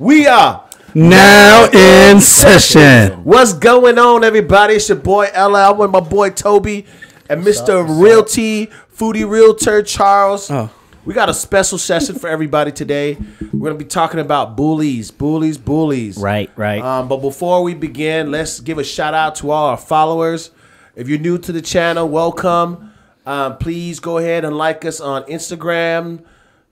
We are now in session. What's going on, everybody? It's your boy Ella. I'm with my boy Toby and Mr. Realty, Foodie Realtor Charles. We got a special session for everybody today. We're going to be talking about bullies. Right. But before we begin, let's give a shout out to all our followers. If you're new to the channel, welcome. Please go ahead and like us on Instagram,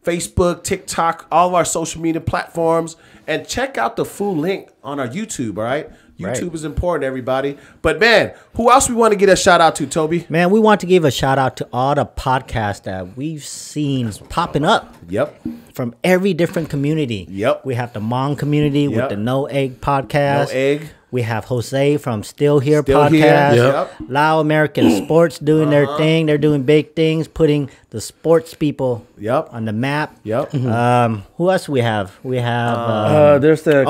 Facebook, TikTok, all of our social media platforms, and check out the full link on our YouTube, all right? YouTube is important, everybody. But, man, who else we want to get a shout-out to, Toby? Man, we want to give a shout-out to all the podcasts that we've seen popping up. Yep. From every different community. Yep. We have the Hmong community with the No Egg podcast. No Egg. We have Jose from Still Here Still podcast. Here. Yep. Lao American Sports doing their thing. They're doing big things, putting the sports people on the map. Yep. Who else we have? We have There's the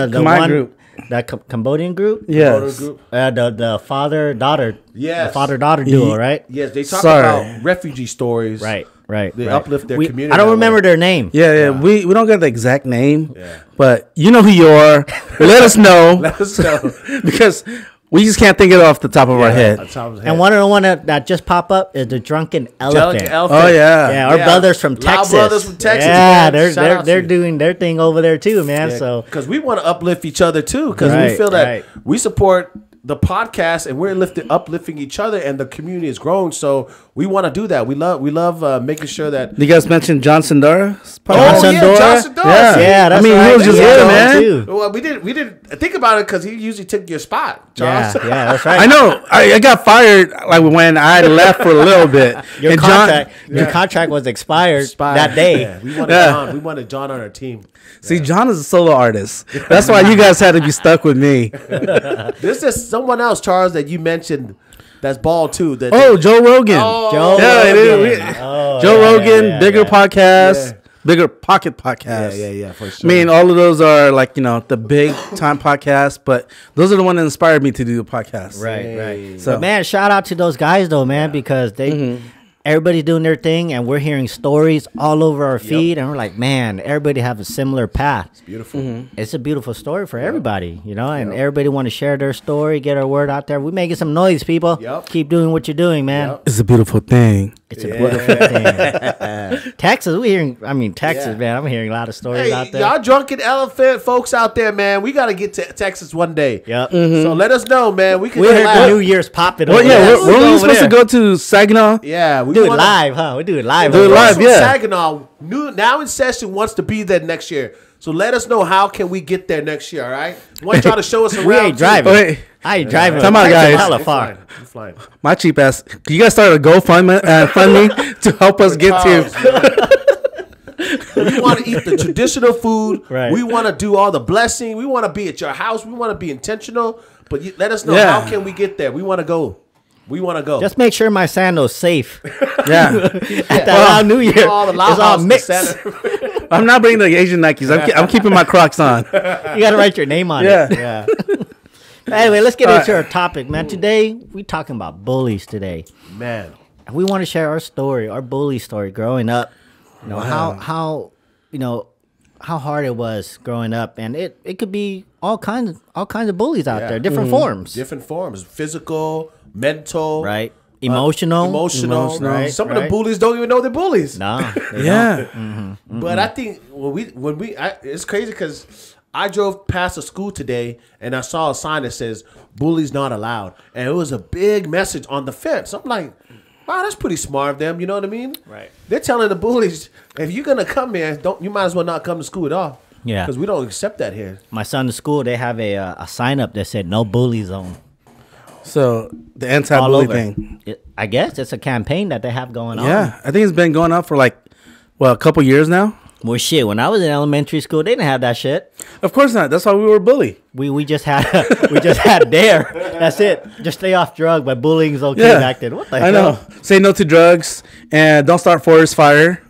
the one group. That Cambodian group. Yes. The father daughter. Yes. The father daughter duo, right? Yes, they talk about refugee stories. Right. They uplift their community. I don't remember their name. Yeah. We don't get the exact name, but you know who you are. Let us know. Let us know. Because we just can't think of it off the top of our head. And one of the one that just pop up is the Drunken Elephant. Oh yeah. Our brothers from Texas. Brothers from Texas. Yeah, they're doing their thing over there too, man. So because we want to uplift each other too, because we feel that we support the podcast and we're uplifting each other, and the community is growing. So we want to do that. We love making sure that. You guys mentioned Johnson Dora? Johnson Dora. Yeah, that's he was just here, man. Too. Well, we didn't think about it because he usually took your spot, Charles. Yeah, that's right. I know. I got fired like when I left for a little bit. Your contract was expired that day. Yeah. We wanted John on our team. See, John is a solo artist. That's why you guys had to be stuck with me. There's just someone else, Charles, that you mentioned that's bald too. Joe Rogan. Joe Rogan, bigger podcast, bigger pocket podcast. Yeah, for sure. I mean, all of those are like, the big time podcasts, but those are the ones that inspired me to do the podcast. Right. So, but man, shout out to those guys though, man, because they. Everybody's doing their thing, and we're hearing stories all over our feed, and we're like, man, everybody have a similar path. It's beautiful. It's a beautiful story for everybody, and everybody want to share their story, get our word out there. We're making some noise, people. Keep doing what you're doing, man. It's a beautiful thing. It's a beautiful thing. Texas, man, I'm hearing a lot of stories out there. Y'all drunken elephant folks out there, man, we got to get to Texas one day. Yep. So let us know, man. We heard the New Year's popping. Well, we're supposed to go to Saginaw. Yeah, we do it live, huh? We do it live. Saginaw, now in session, wants to be there next year. So let us know how can we get there next year, all right? Want y'all to show us around. We ain't driving. I ain't driving. Come on, guys. Hella far. I'm flying. My cheap ass. You guys start a GoFundMe to help us get to. We want to eat the traditional food. Right. We want to do all the blessing. We want to be at your house. We want to be intentional. But let us know how can we get there. We want to go. Just make sure my sandal's safe. Yeah. At that New Year, it's all mixed. I'm not bringing the Asian Nikes. I'm keeping my Crocs on. You got to write your name on it. Yeah. Anyway, let's get into our topic, man. Today, we're talking about bullies today. Man. We want to share our story, our bully story growing up. How hard it was growing up, and it could be all kinds of bullies out there, different forms. Physical, mental, right? Emotional, right? Some of the bullies don't even know they're bullies. No, But I think it's crazy because I drove past a school today and I saw a sign that says "Bullies not allowed," and it was a big message on the fence. I'm like, wow, that's pretty smart of them. You know what I mean? Right. They're telling the bullies, if you're gonna come here, you might as well not come to school at all. Yeah, because we don't accept that here. My son's school, they have a sign up that said "No bully zone." So the anti-bully thing. I guess it's a campaign that they have going on. Yeah, I think it's been going on for a couple years now. Well, shit, when I was in elementary school, they didn't have that shit. Of course not. That's why we were bullied. We just had dare. That's it. Just stay off drug, but bullying's okay back then. What the hell? I know. Say no to drugs and don't start forest fire.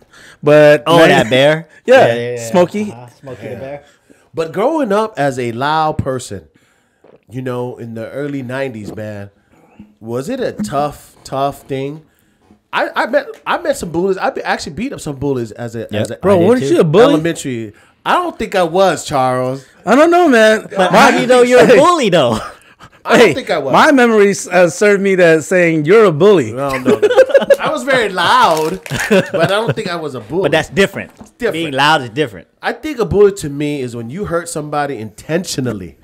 But that bear. Yeah. Smokey. Smokey the bear. But growing up as a loud person, in the early 90s, man, was it a tough thing? I met some bullies. I actually beat up some bullies as a bro. What did you a bully? Elementary. I don't think I was, Charles. I don't know, man. But how do you know you're a bully, though? I don't think I was. My memories served me that saying you're a bully. No. I was very loud, but I don't think I was a bully. But that's different. different. Being loud is different. I think a bully to me is when you hurt somebody intentionally.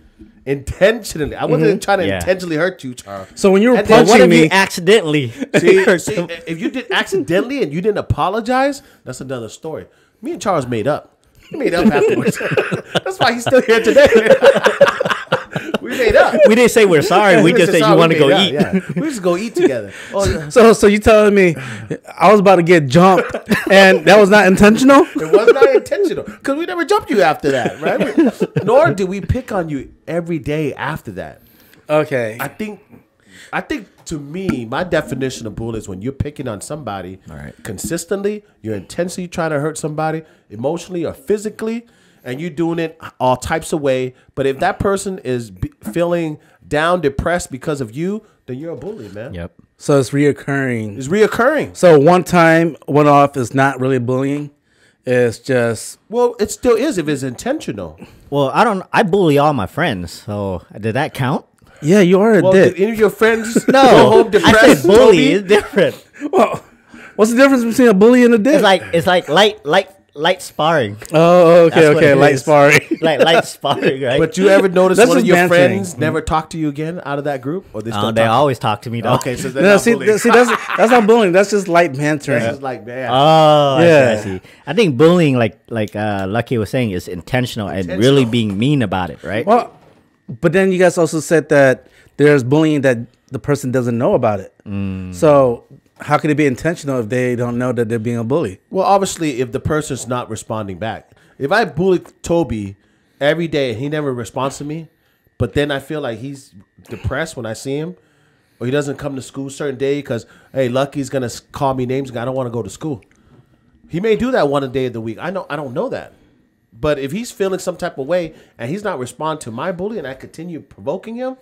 Intentionally. I wasn't trying to intentionally hurt you, Charles. So when you were And then What punching if me, you accidentally? See, if you did accidentally and you didn't apologize, that's another story. Me and Charles made up. We made up afterwards. That's why he's still here today. We made up. We didn't say we're sorry. We just said you want to go eat. Yeah. We just go eat together. Oh, yeah. so you telling me I was about to get jumped and that was not intentional? It was not intentional because we never jumped you after that, right? Nor did we pick on you every day after that. Okay. I think to me, my definition of bully is when you're picking on somebody consistently, you're intentionally trying to hurt somebody emotionally or physically, and you're doing it all types of way. But if that person is feeling down, depressed because of you, then you're a bully, man. Yep. So it's reoccurring. It's reoccurring. So one time, one off is not really bullying. It's just Well, it still is if it's intentional. Well, I bully all my friends. So did that count? yeah, you are a Well, dick. did any of your friends go No, home depressed? I said bully. Toby? It's different. Well, what's the difference between a bully and a dick? It's like light sparring. Oh, okay, That's what okay, it light is. sparring. Like light sparring, right? But you ever notice That's one of just your bantering. friends never talk to you again out of that group, or they still they talk? always talk to me though. Okay, so they're No, not see, bullying. that's not bullying. That's just light bantering. This is like, man. Oh, Yeah. I see. I think bullying, like Lucky was saying, is intentional and really being mean about it, right? Well, but then you guys also said that there's bullying that the person doesn't know about it. So how could it be intentional if they don't know that they're being a bully? Well, obviously, if the person's not responding back. If I bully Toby every day and he never responds to me, but then I feel like he's depressed when I see him, or he doesn't come to school a certain day because, hey, Lucky's going to call me names and I don't want to go to school. He may do that one day of the week. I don't know that. But if he's feeling some type of way and he's not responding to my bully and I continue provoking him,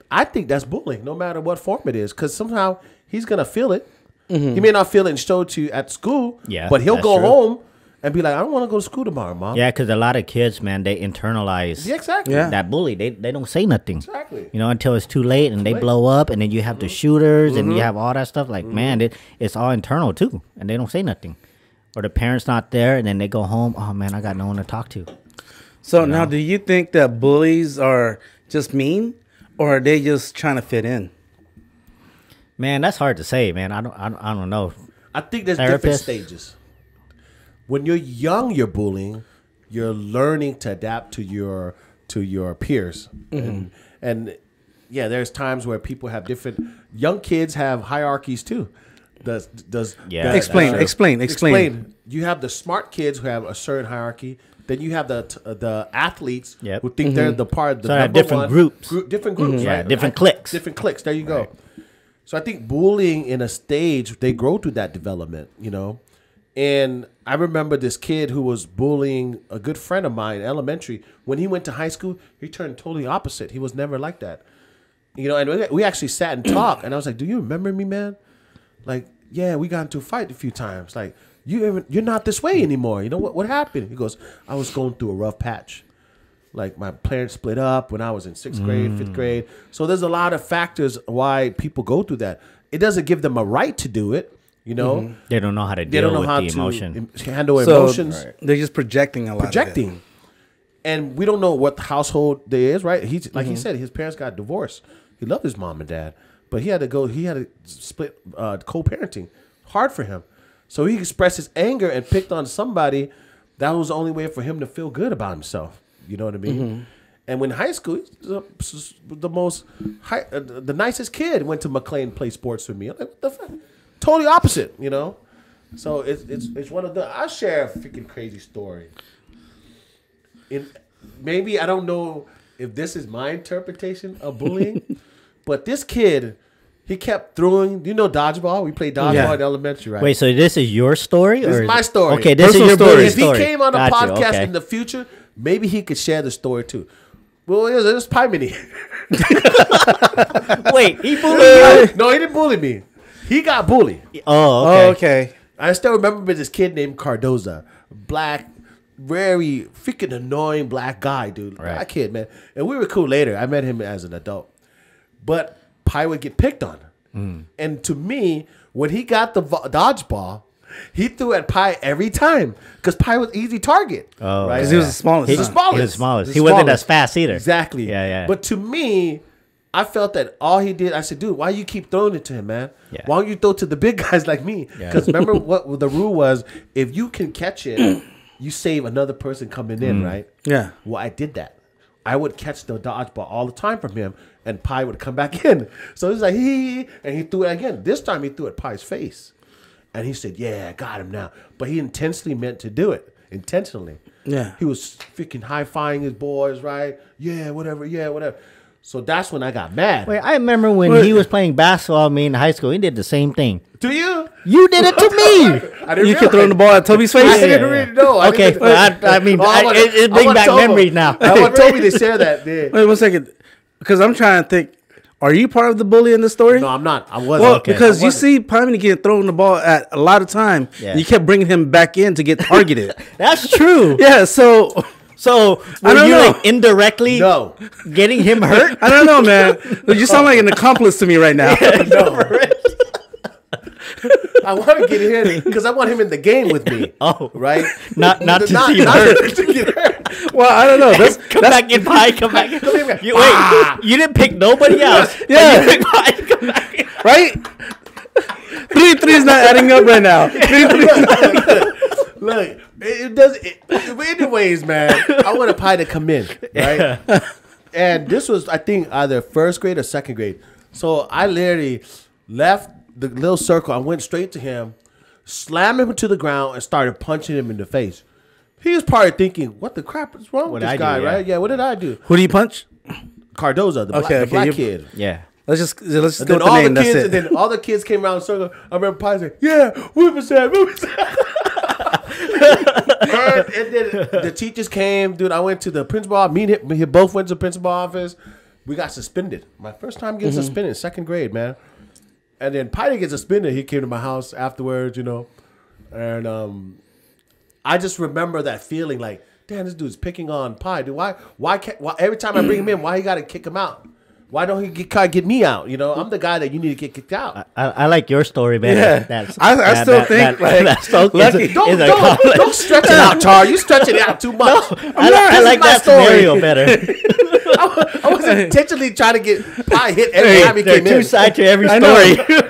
I think that's bullying, no matter what form it is, because somehow he's gonna feel it. He may not feel it and show it to you at school, but he'll that's go true. home and be like, "I don't want to go to school tomorrow, Mom." Yeah, because a lot of kids, man, they internalize Yeah, exactly. Yeah. that bully. They don't say nothing. Exactly. You know, until it's too late and they blow up, and then you have the shooters and you have all that stuff. Like, man, it's all internal too, and they don't say nothing. Or the parents not there, and then they go home. Oh man, I got no one to talk to. So now, do you think that bullies are just mean, or are they just trying to fit in? Man, that's hard to say, man. I don't know. I think there's different Therapist? stages. When you're young, you're bullying. You're learning to adapt to your peers, and yeah, there's times where people have different. Young kids have hierarchies too. Explain. You have the smart kids who have a certain hierarchy. Then you have the athletes who think they're the part. The So they have number different one groups. Different groups, Yeah, right? different cliques. Different cliques. There you go. So I think bullying in a stage, they grow through that development, you know. And I remember this kid who was bullying a good friend of mine in elementary. When he went to high school, he turned totally opposite. He was never like that. You know, and we actually sat and talked. And I was like, "Do you remember me, man? Like, yeah, we got into a fight a few times. Like, you're not this way anymore. You know what happened?" He goes, "I was going through a rough patch. Like, my parents split up when I was in 6th grade, 5th grade. So there's a lot of factors why people go through that. It doesn't give them a right to do it, you know. They don't know how to They deal don't know with how the to emotion. handle So emotions. they're just projecting a lot. Projecting. And we don't know what the household there is, right? He's like he said, his parents got divorced. He loved his mom and dad, but he had to split co-parenting. Hard for him. So he expressed his anger and picked on somebody. That was the only way for him to feel good about himself. You know what I mean? And when high school, he's the nicest kid. Went to McLean, play sports with me. I'm like, what the fuck? Totally opposite, you know. So it's one of the. I'll share a freaking crazy story. Maybe I don't know if this is my interpretation of bullying, but this kid, he kept throwing. You know dodgeball? We played dodgeball in elementary, right? Wait, so this is your story? This or is my story. Okay, this Personal is your story. bully If story. he came on a Got you, podcast okay. in the future, maybe he could share the story too. Well, it was Pimini. Wait, he bullied you? No, he didn't bully me. He got bullied. Oh, okay. Oh, okay. I still remember this kid named Cardoza, black, very freaking annoying black guy, dude. Right. Black kid, man. And we were cool later. I met him as an adult. But Pi would get picked on. And to me, when he got the dodgeball, he threw at Pi every time because Pi was easy target. Oh, right? Because he was the smallest. He was the smallest. He was the smallest. The He wasn't smallest. as fast either. Exactly. Yeah, yeah. But to me, I felt that all he did, I said, dude, why you keep throwing it to him, man? Yeah. Why don't you throw to the big guys like me? Yeah. Because remember what the rule was, if you can catch it, you save another person coming in, right? Yeah. Well, I did that. I would catch the dodgeball all the time from him, and Pi would come back in. So he's like, and he threw it again. This time he threw it at Pi's face. And he said, yeah, I got him now. But he intentionally meant to do it. Intentionally. Yeah. He was freaking high-fiving his boys, right? Yeah, whatever. So that's when I got mad. Wait, I remember when he was playing basketball with me in high school. He did the same thing. Do you? You did it to me. I didn't You kept throwing the ball at Toby's face? I didn't really know. Okay, it brings back memories now. I want Toby to share that. Yeah. Wait 1 second. Because I'm trying to think. Are you part of the bully in this story? No, I'm not. I wasn't. Well, Okay. because I you wasn't. see Pimey getting thrown the ball at a lot of time. Yeah. You kept bringing him back in to get targeted. That's true. Yeah, so So I were don't you know. like indirectly No. getting him hurt? I don't know, man. You sound like an accomplice to me right now. I want to get him because I want him in the game with me. Oh. Right? Not to see you hurt. to get hurt. Well, I don't know. That's Back in Pie, come back. here. Wait, you didn't pick nobody else. Yeah. You picked Pie, come back in. right. 3 is not adding up right now. 3 is not. Look, it does. But anyways, man, I wanted Pi to come in, right? And this was, I think, either first grade or second grade. So I literally left the little circle. I went straight to him, slammed him to the ground, and started punching him in the face. He was probably thinking, "What the crap is wrong with this guy?" yeah. Right? Yeah. What did I do? Who do you punch? Cardoza, the black kid. Yeah. Let's just And go then with the all name. the That's kids, it. and then all the kids came around the circle. I remember Pi saying, "Yeah, whoop his head, whoop his head." and then the teachers came, dude. I went to the principal. Me and him, we both went to the principal office. We got suspended. My first time getting suspended, second grade, man. And then Pi didn't get suspended. He came to my house afterwards, you know. And I just remember that feeling like, damn, this dude's picking on Pi. Dude, why every time I bring him in, why you got to kick him out? Why don't he get me out? You know, I'm the guy that you need to get kicked out. I like your story better. Yeah. I still think, like, Lucky. Don't stretch it out, Tar. You stretch it out too much. I like my that story. scenario better. I was intentionally trying to get Pi hit every time he There are came in. two sides to every I know. story.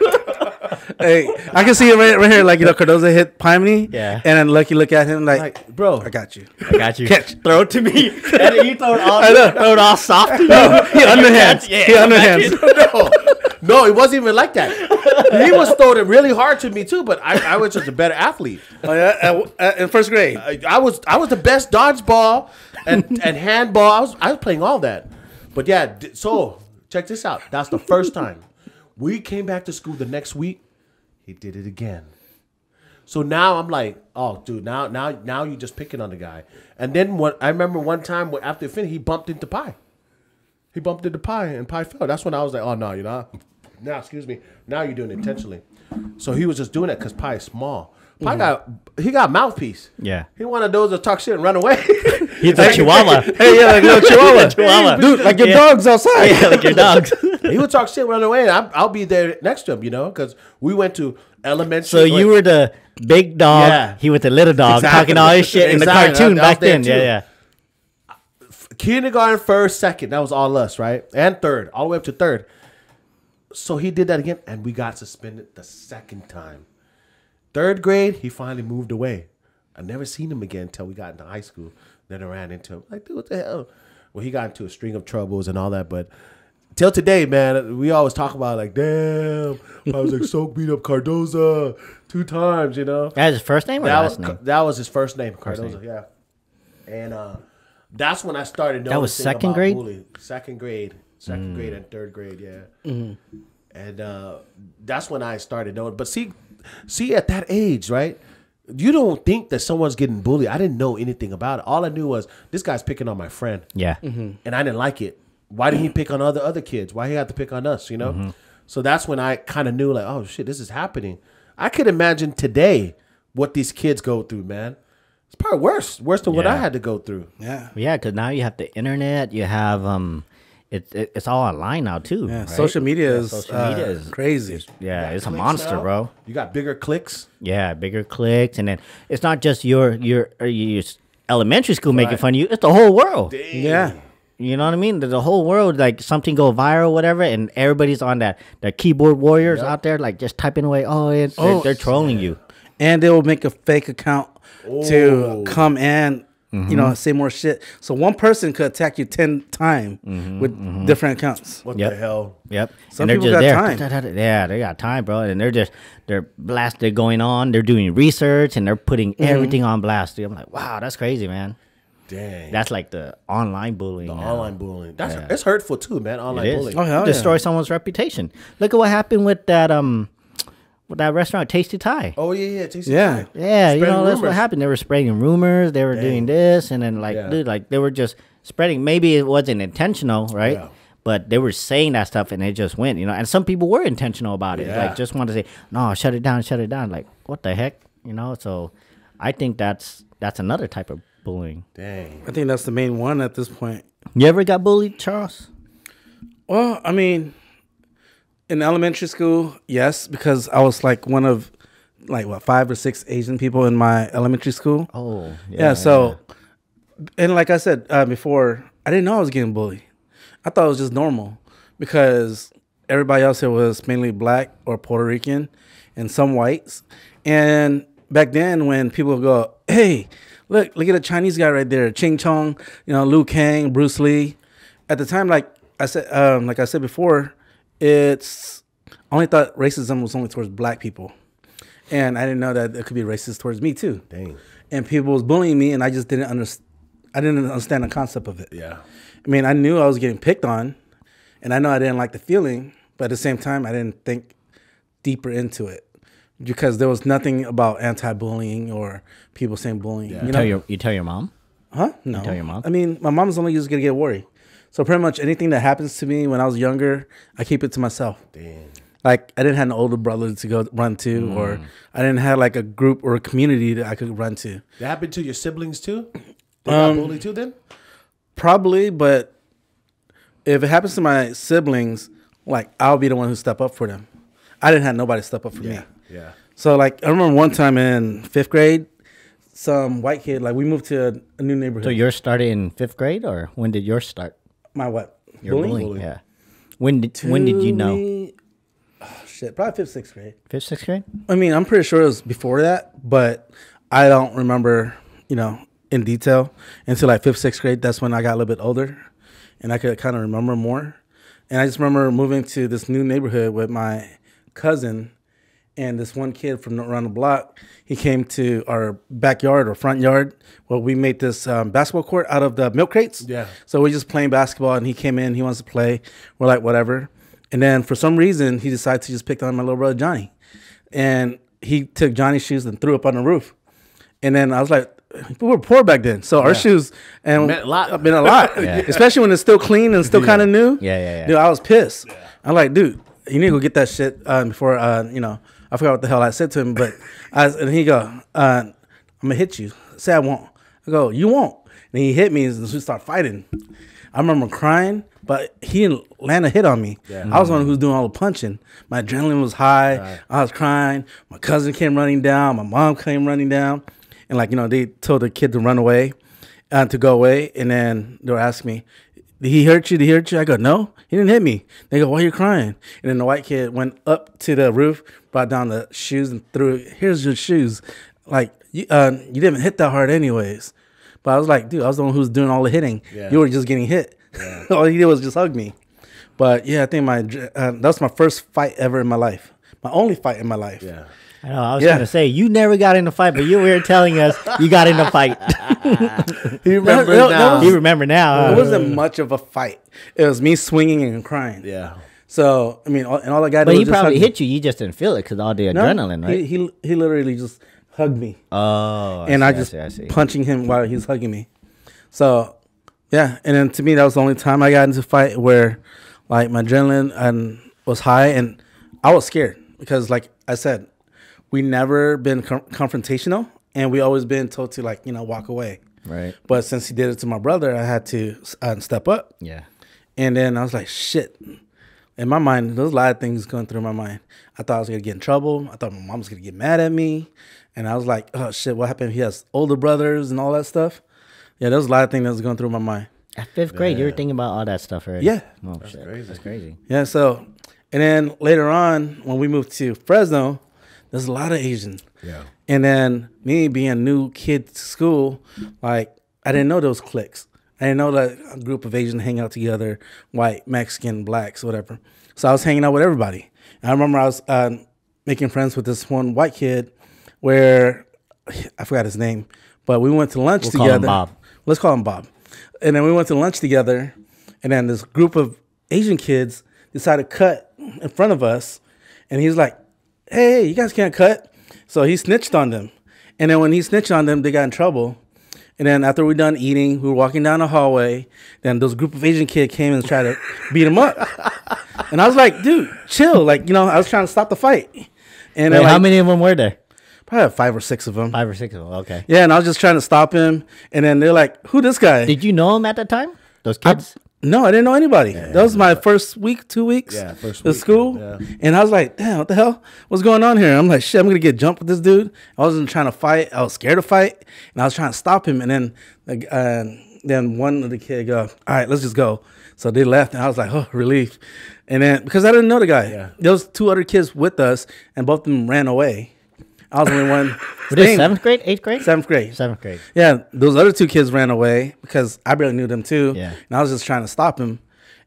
Hey, I can see it right here. Like, you know, Cardoza hit Pimey. Yeah. And then Lucky look at him like, Like, bro, I got you. I got you. Catch. Throw it to me. And then you throw it all soft to you. He underhands. Yeah, He underhands. no, it wasn't even like that. He was throwing it really hard to me too, but I was just a better athlete. Oh, yeah? In first grade. I was the best dodgeball and handball. I was playing all that. But yeah, so check this out. That's the first time. We came back to school the next week. He did it again. So now I'm like, oh, dude, now you're just picking on the guy. And then I remember one time after it finished, he bumped into Pi. He bumped into Pi, and Pi fell. That's when I was like, oh, no, you're not. Now, excuse me. Now you're doing it intentionally. So he was just doing it because Pi is small. Pi got a mouthpiece. Yeah. He one of those that talk shit and run away. He's a chihuahua. Hey, yeah, like little Chihuahua. Chihuahua. Dude, like your dog's outside. Yeah, like your dogs. He would talk shit, run away, and I'll be there next to him, you know, because we went to elementary. So you were the big dog. Yeah. He was the little dog, Exactly. talking all his shit in the Exactly. cartoon I was back there then. too. Yeah. kindergarten, first, second. That was all us, right? And third, all the way up to third. So he did that again, and we got suspended the second time. Third grade, he finally moved away. I never seen him again until we got into high school. Then I ran into him. Like, dude, what the hell? Well, he got into a string of troubles and all that, but till today, man, we always talk about like, damn, I was like so beat up Cardoza 2 times, you know. That was his first name or last name? That was his first name, First Cardoza, name. yeah. And that's when I started noticing That was second about grade? bullying. Second grade and third grade, yeah. And that's when I started knowing. But see, at that age, right? You don't think that someone's getting bullied. I didn't know anything about it. All I knew was this guy's picking on my friend. Yeah. And I didn't like it. Why didn't he pick on other kids? Why he had to pick on us, you know? So that's when I kind of knew, like, oh, shit, this is happening. I could imagine today what these kids go through, man. It's probably worse than what I Yeah. had to go through. Yeah. Yeah, because now you have the internet. You have it's all online now too. Yeah. right? Social media is social media is crazy. Yeah, it's a Clicks monster, now. bro. You got bigger clicks. Yeah, bigger clicks, and then it's not just your elementary school making Right. fun of you. It's the whole world. Yeah. You know what I mean? The whole world, like something go viral, whatever, and everybody's on that. The keyboard warriors out there, like just typing away. They're trolling you. And they will make a fake account to Oh. come and say more shit. So one person could attack you 10 times with different accounts. What Yep. the hell? Yep. Some and they're people just got there. time. Yeah, they got time, bro. And they're blasted going on. They're doing research and they're putting everything on blast. Dude. I'm like, wow, that's crazy, man. Dang. That's like the online bullying. the now. online bullying. It's hurtful too, man. Online It is. bullying. Oh, hell Destroy someone's reputation. Look at what happened with that restaurant, Tasty Thai. Oh yeah. Tasty Yeah. Thai. Yeah, Spreading that's what rumors. happened. They were spreading rumors. They were doing this, and then Yeah. dude, they were just spreading. Maybe it wasn't intentional, right? Yeah. But they were saying that stuff, and it just went, And some people were intentional about it, Yeah. like just wanted to say, "No, shut it down." Like, what the heck, So, I think that's another type of bullying. Dang. I think that's the main one at this point. You ever got bullied, Charles? Well, I mean, in elementary school, yes, because I was like one of 5 or 6 Asian people in my elementary school. Oh, Yeah, so, and like I said before, I didn't know I was getting bullied. I thought it was just normal because everybody else here was mainly black or Puerto Rican and some whites. And back then when people would go, hey, look at the Chinese guy right there, Ching Chong, Liu Kang, Bruce Lee. At the time, like I said before, I only thought racism was only towards black people. And I didn't know that it could be racist towards me too. Dang. And people was bullying me, and I just didn't understand the concept of it. Yeah. I mean, I knew I was getting picked on, and I know I didn't like the feeling, but at the same time, I didn't think deeper into it because there was nothing about anti-bullying or people saying bullying. Yeah. You tell your mom? Huh? No. tell your mom? I mean, my mom's only just gonna get worried. So pretty much anything that happens to me when I was younger, I keep it to myself. Damn. Like I didn't have an older brother to go run to, or I didn't have like a group or a community that I could run to. That happened to your siblings too? They got bullied too then? Probably, but if it happens to my siblings, like I'll be the one who step up for them. I didn't have nobody step up for me. Yeah. So like I remember one time in 5th grade, some white kid, like we moved to a new neighborhood. So yours started in 5th grade, or when did yours start? My what? Your bullying? Yeah. When did you know? Probably 5th, 6th grade. 5th, 6th grade? I mean, I'm pretty sure it was before that, but I don't remember, in detail until like 5th, 6th grade. That's when I got a little bit older and I could kind of remember more. And I just remember moving to this new neighborhood with my cousin and this one kid from around the block. He came to our backyard or front yard where we made this basketball court out of the milk crates. Yeah. So we're just playing basketball and he came in, he wants to play. We're like, whatever. And then for some reason, he decided to just pick on my little brother, Johnny. And he took Johnny's shoes and threw up on the roof. And then I was like, we were poor back then. So our shoes and Meant a lot. Meant a lot. Especially when it's still clean and still kind of new. Yeah. Dude, I was pissed. I'm like, dude, you need to go get that shit before, I forgot what the hell I said to him. But and he go, I'm going to hit you. Say I won't. I go, you won't. And he hit me and we start fighting. I remember crying, but he didn't land a hit on me. Yeah. I was the one who was doing all the punching. My adrenaline was high. Right. I was crying. My cousin came running down. My mom came running down. And they told the kid to run away, to go away. And then they were asking me, did he hurt you? Did he hurt you? I go, no, he didn't hit me. They go, why are you crying? And then the white kid went up to the roof, brought down the shoes and threw it. Here's your shoes. Like, you didn't hit that hard anyways. But I was like, dude, I was the one who was doing all the hitting. Yeah. You were just getting hit. Yeah. All he did was just hug me. But yeah, I think that was my first fight ever in my life. My only fight in my life. Yeah. I know, I was going to say, you never got in a fight, but you were telling us you got in a fight. He remembers No, now. You remember now. It wasn't much of a fight. It was me swinging and crying. Yeah. So, I mean, and all I got to But do he was just probably hug me. hit you. You just didn't feel it because all the No, adrenaline, right? He literally just hugged me. Oh, And I see, just see. punching him while he's hugging me. So, yeah. And then to me, that was the only time I got into a fight where, like, my adrenaline was high and I was scared because, like I said, we never been confrontational and we always been told to like walk away. Right. But since he did it to my brother, I had to step up. Yeah. And then I was like, shit. In my mind, there was a lot of things going through my mind. I thought I was gonna get in trouble. I thought my mom was gonna get mad at me, and I was like, oh shit, what happened? He has older brothers and all that stuff. Yeah, there was a lot of things that was going through my mind. At 5th grade, you were thinking about all that stuff already. Yeah. Oh, shit. crazy. That's crazy. Yeah. So, and then later on, when we moved to Fresno, there's a lot of Asians. Yeah. And then me being a new kid to school, like I didn't know those cliques. I didn't know that a group of Asians hang out together, white, Mexican, blacks, whatever. So I was hanging out with everybody. And I remember I was making friends with this one white kid where I forgot his name, but we went to lunch together. Call him Bob. Let's call him Bob. And then we went to lunch together, and then this group of Asian kids decided to cut in front of us, and he's like, hey, you guys can't cut. So he snitched on them. And then when he snitched on them, they got in trouble. And then after we done eating, we were walking down the hallway. Then those group of Asian kids came and tried to beat him up. And I was like, dude, chill. Like, I was trying to stop the fight. And Wait, then, how many of them were there? Probably 5 or 6 of them. 5 or 6 of them. Okay. Yeah, and I was just trying to stop him. And then they're like, who this guy? Did you know him at the time? Those kids? No, I didn't know anybody. That was my first week, 2 weeks first of week, school. yeah. And I was like, damn, what the hell? What's going on here? I'm like, shit, I'm going to get jumped with this dude. I wasn't trying to fight. I was scared to fight. And I was trying to stop him. And then one of the kids go, all right, let's just go. So they left. And I was like, oh, relief. And then, because I didn't know the guy. There was 2 other kids with us, and both of them ran away. I was the only one. Were they 7th grade, 8th grade? 7th grade. 7th grade. Yeah, those other 2 kids ran away because I barely knew them too. Yeah. And I was just trying to stop him.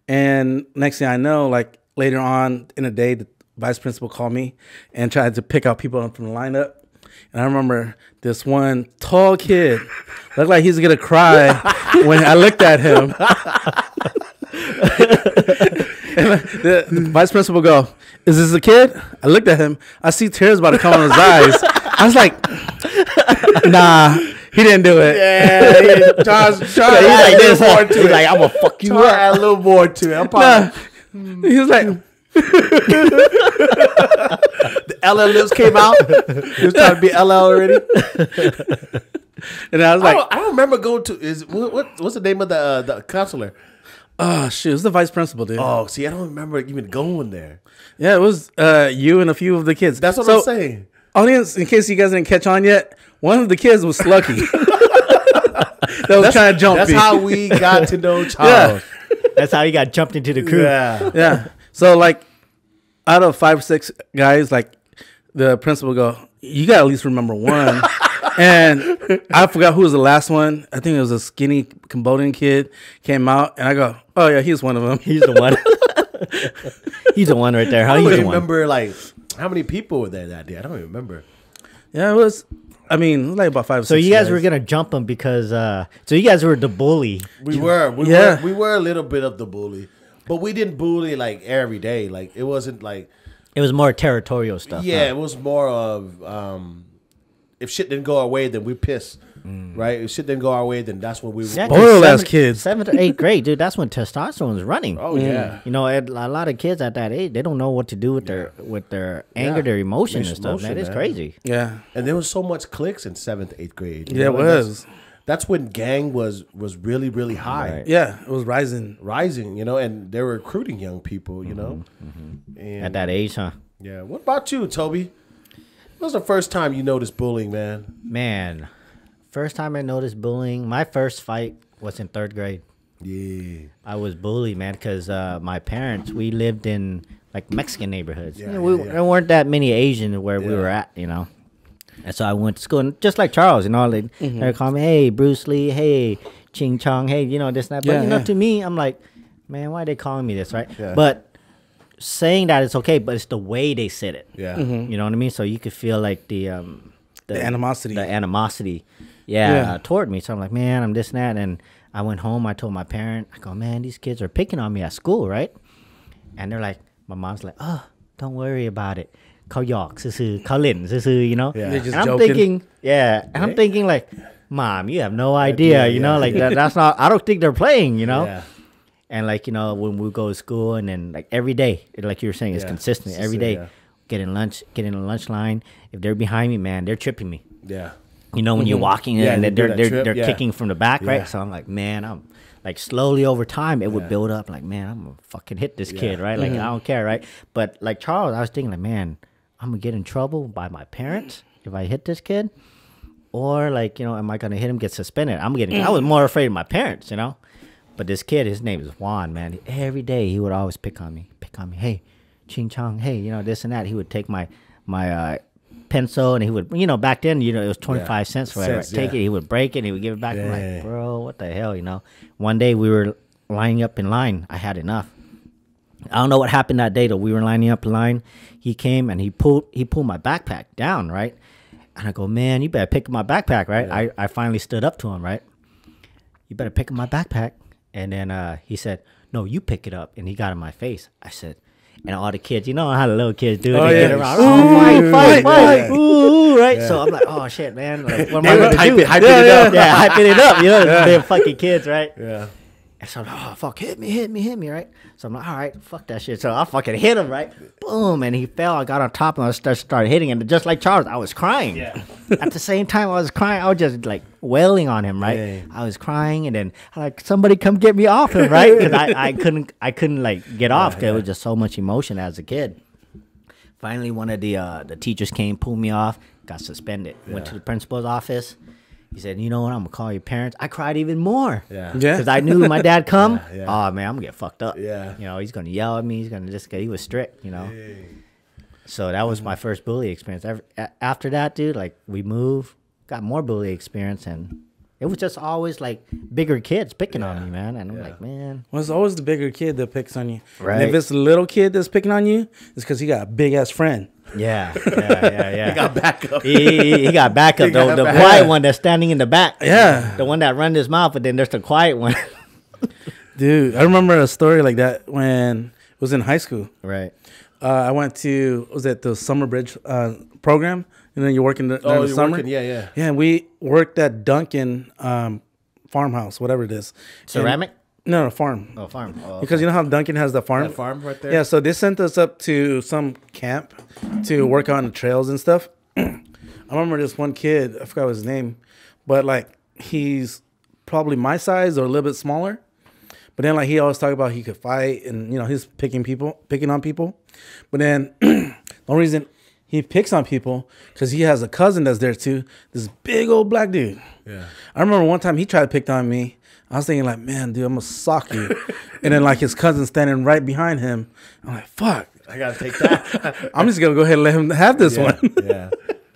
And next thing I know, like later on in the day, the vice principal called me and tried to pick out people from the lineup. And I remember this one tall kid looked like he's gonna cry when I looked at him. And the vice principal go, is this a kid? I looked at him. I see tears about to come out of his eyes. I was like, nah, he didn't do it. Yeah, John's He's like this. He's like, I'm gonna fuck you up. Add a little more to it. I'm probably, He was like, the LL lips came out. He was trying to be LL already. and I was like, I don't remember going to. What's the name of the counselor? oh shit, it was the vice principal, dude. Oh, see, I don't remember even going there. Yeah, it was you and a few of the kids. That's what I'm saying. Audience, in case you guys didn't catch on yet, one of the kids was Slucky. That was trying to jump That's me. how we got to know Charles. That's how he got jumped into the crew. Yeah. Yeah. So like, out of 5 or 6 guys, like the principal go, you got to at least remember one. And I forgot who was the last one. I think it was a skinny Cambodian kid came out, and I go, oh yeah, he's one of them. He's the one. He's the one right there. How I he's don't the one? remember like how many people were there that day. I don't even remember. Yeah, it was. I mean, it was like about 5 or 6. So you guys were gonna jump him because so you guys were the bully. We were a little bit of the bully, but we didn't bully like every day. Like it wasn't like It was more territorial stuff. yeah, huh? it was more of if shit didn't go our way, then we pissed. Right? If shit didn't go our way, then that's when we Yeah, Spoiled 'cause ass kids. 7th or 8th grade, dude. That's when testosterone was running. Oh yeah. You know, a lot of kids at that age, they don't know what to do with their anger, their emotion and stuff. Emotion, Man, it's man. crazy. Yeah. And there was so much cliques in 7th, 8th grade. you Yeah, it know, and was. That's when gang was really, really high. Right. Yeah, it was rising. Rising, and they were recruiting young people, And At that age, huh? yeah. What about you, Toby? When was the first time you noticed bullying, man? Man, first time I noticed bullying, my first fight was in 3rd grade. Yeah. I was bullied, man, because my parents, we lived in like Mexican neighborhoods. Yeah, There weren't that many Asians where we were at, And so I went to school, and just like Charles, they call me, hey, Bruce Lee, hey, Ching Chong, hey, this and that. But, Yeah, to me, I'm like, man, why are they calling me this, right? Yeah. But saying that it's okay, but it's the way they said it. Yeah. You know what I mean? So you could feel like the animosity. The animosity, Yeah. toward me. So I'm like, man, I'm this and that. And I went home. I told my parent, I go, man, these kids are picking on me at school, right? And they're like, my mom's like, oh, don't worry about it. เขาหยอกซื่อๆ เขาเล่นซื่อๆ Yeah. They're just And I'm joking. thinking, and I'm thinking like, Mom, you have no idea, like that's not, I don't think they're playing, Yeah. And like, when we go to school and then like every day, like you were saying, it's Yeah. consistent. Every Consistent, day, get in the lunch line. If they're behind me, man, they're tripping me. Yeah. You know, when you're walking and they do that they're trip, yeah. kicking from the back, Yeah. right? So I'm like, man, I'm like slowly over time it would build up. Like, man, I'm gonna fucking hit this kid, right? Like I don't care, right? But like Charles, I was thinking like, man, I'm gonna get in trouble by my parents if I hit this kid, or like, you know, am I gonna hit him, get suspended? I was more afraid of my parents, you know. But this kid, his name is Juan, man. Every day he would always pick on me. Hey, Ching Chong, hey, you know, this and that. He would take my pencil and he would, you know, back then, you know, it was 25 cents for it. Take it, he would break it, and he would give it back. I'm like, bro, what the hell, you know? One day we were lining up in line. I had enough. I don't know what happened that day though. We were lining up in line. He came and he pulled my backpack down, right? And I go, man, you better pick up my backpack, right? Yeah. I finally stood up to him, right? You better pick up my backpack. And then he said, no, you pick it up. And he got in my face. I said, and all the kids, you know how the little kids do. They get around, fight. Ooh, right? Yeah. So I'm like, oh, shit, man. Like, what am I going to do? Hyping it up. Yeah, hyping it up. You know, they're fucking kids, right? Yeah. And so I'm like, oh, fuck, hit me, right? So I'm like, all right, fuck that shit. So I fucking hit him, right? Boom. And he fell. I got on top and I started hitting him. Just like Charles, I was crying. Yeah. At the same time I was crying, I was just like wailing on him, right? Yeah. I was crying, and then like, somebody come get me off him, right? Because I couldn't like get off because it was just so much emotion as a kid. Finally, one of the teachers came, pulled me off, got suspended. Went to the principal's office. He said, you know what, I'm going to call your parents. I cried even more. Yeah. Because I knew my dad come. Oh, man, I'm going to get fucked up. Yeah. You know, he's going to yell at me. He's going to just get, he was strict, you know. So that was my first bully experience. After that, dude, like, we moved, got more bully experience, and it was just always, like, bigger kids picking on me, man. And I'm like, man. Well, it's always the bigger kid that picks on you. Right. And if it's the little kid that's picking on you, it's because he got a big-ass friend. Yeah. He got backup. He got backup. The quiet one that's standing in the back. Yeah. The one that runs his mouth, but then there's the quiet one. Dude, I remember a story like that when I was in high school. Right. I went to, the Summer Bridge program? And then you're working the summer? Working, yeah. Yeah, and we worked at Duncan farmhouse, whatever it is. Ceramic? No, farm. Oh, farm. Oh, okay. Because you know how Duncan has the farm? That farm right there? Yeah, so they sent us up to some camp to work on the trails and stuff. I remember this one kid, I forgot his name, but like he's probably my size or a little bit smaller. But then like he always talked about he could fight and, you know, he's picking on people. But then the only reason he picks on people because he has a cousin that's there too, this big old black dude. Yeah. I remember one time he tried to pick on me. I was thinking like, man, dude, I'm going to sock you. And then like his cousin standing right behind him. I'm like, fuck. I got to take that. I'm just going to go ahead and let him have this one. Yeah.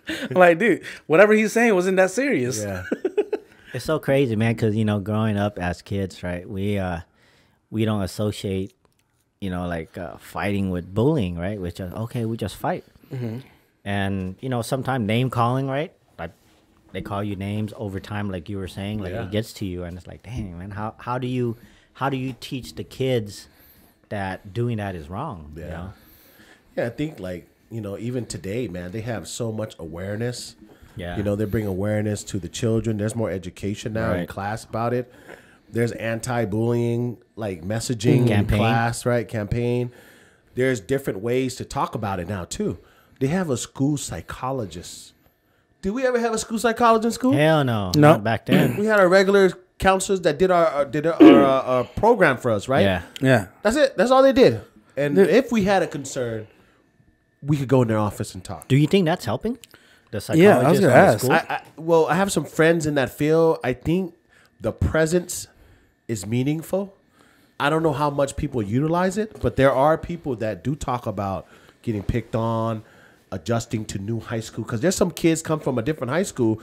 I'm like, dude, whatever he's saying wasn't that serious. Yeah. It's so crazy, man, because, you know, growing up as kids, right, we don't associate, you know, like fighting with bullying, right? Which is, okay, we just fight. Mm-hmm. And, you know, sometimes name calling, right? They call you names over time, like you were saying, like it gets to you, and it's like, dang, man, how do you teach the kids that doing that is wrong? Yeah, you know? Yeah, I think like, you know, even today, man, they have so much awareness. Yeah, you know, they bring awareness to the children. There's more education now in class about it. There's anti-bullying like messaging in class, right? Campaign. There's different ways to talk about it now too. They have a school psychologist. Did we ever have a school psychologist in school? Hell no. Not back then. We had our regular counselors that did our program for us, right? Yeah. Yeah. That's it. That's all they did. And if we had a concern, we could go in their office and talk. Do you think that's helping? The psychologist? Yeah, I was going to ask. Well, I have some friends in that field. I think the presence is meaningful. I don't know how much people utilize it, but there are people that do talk about getting picked on, adjusting to new high school, because there's some kids come from a different high school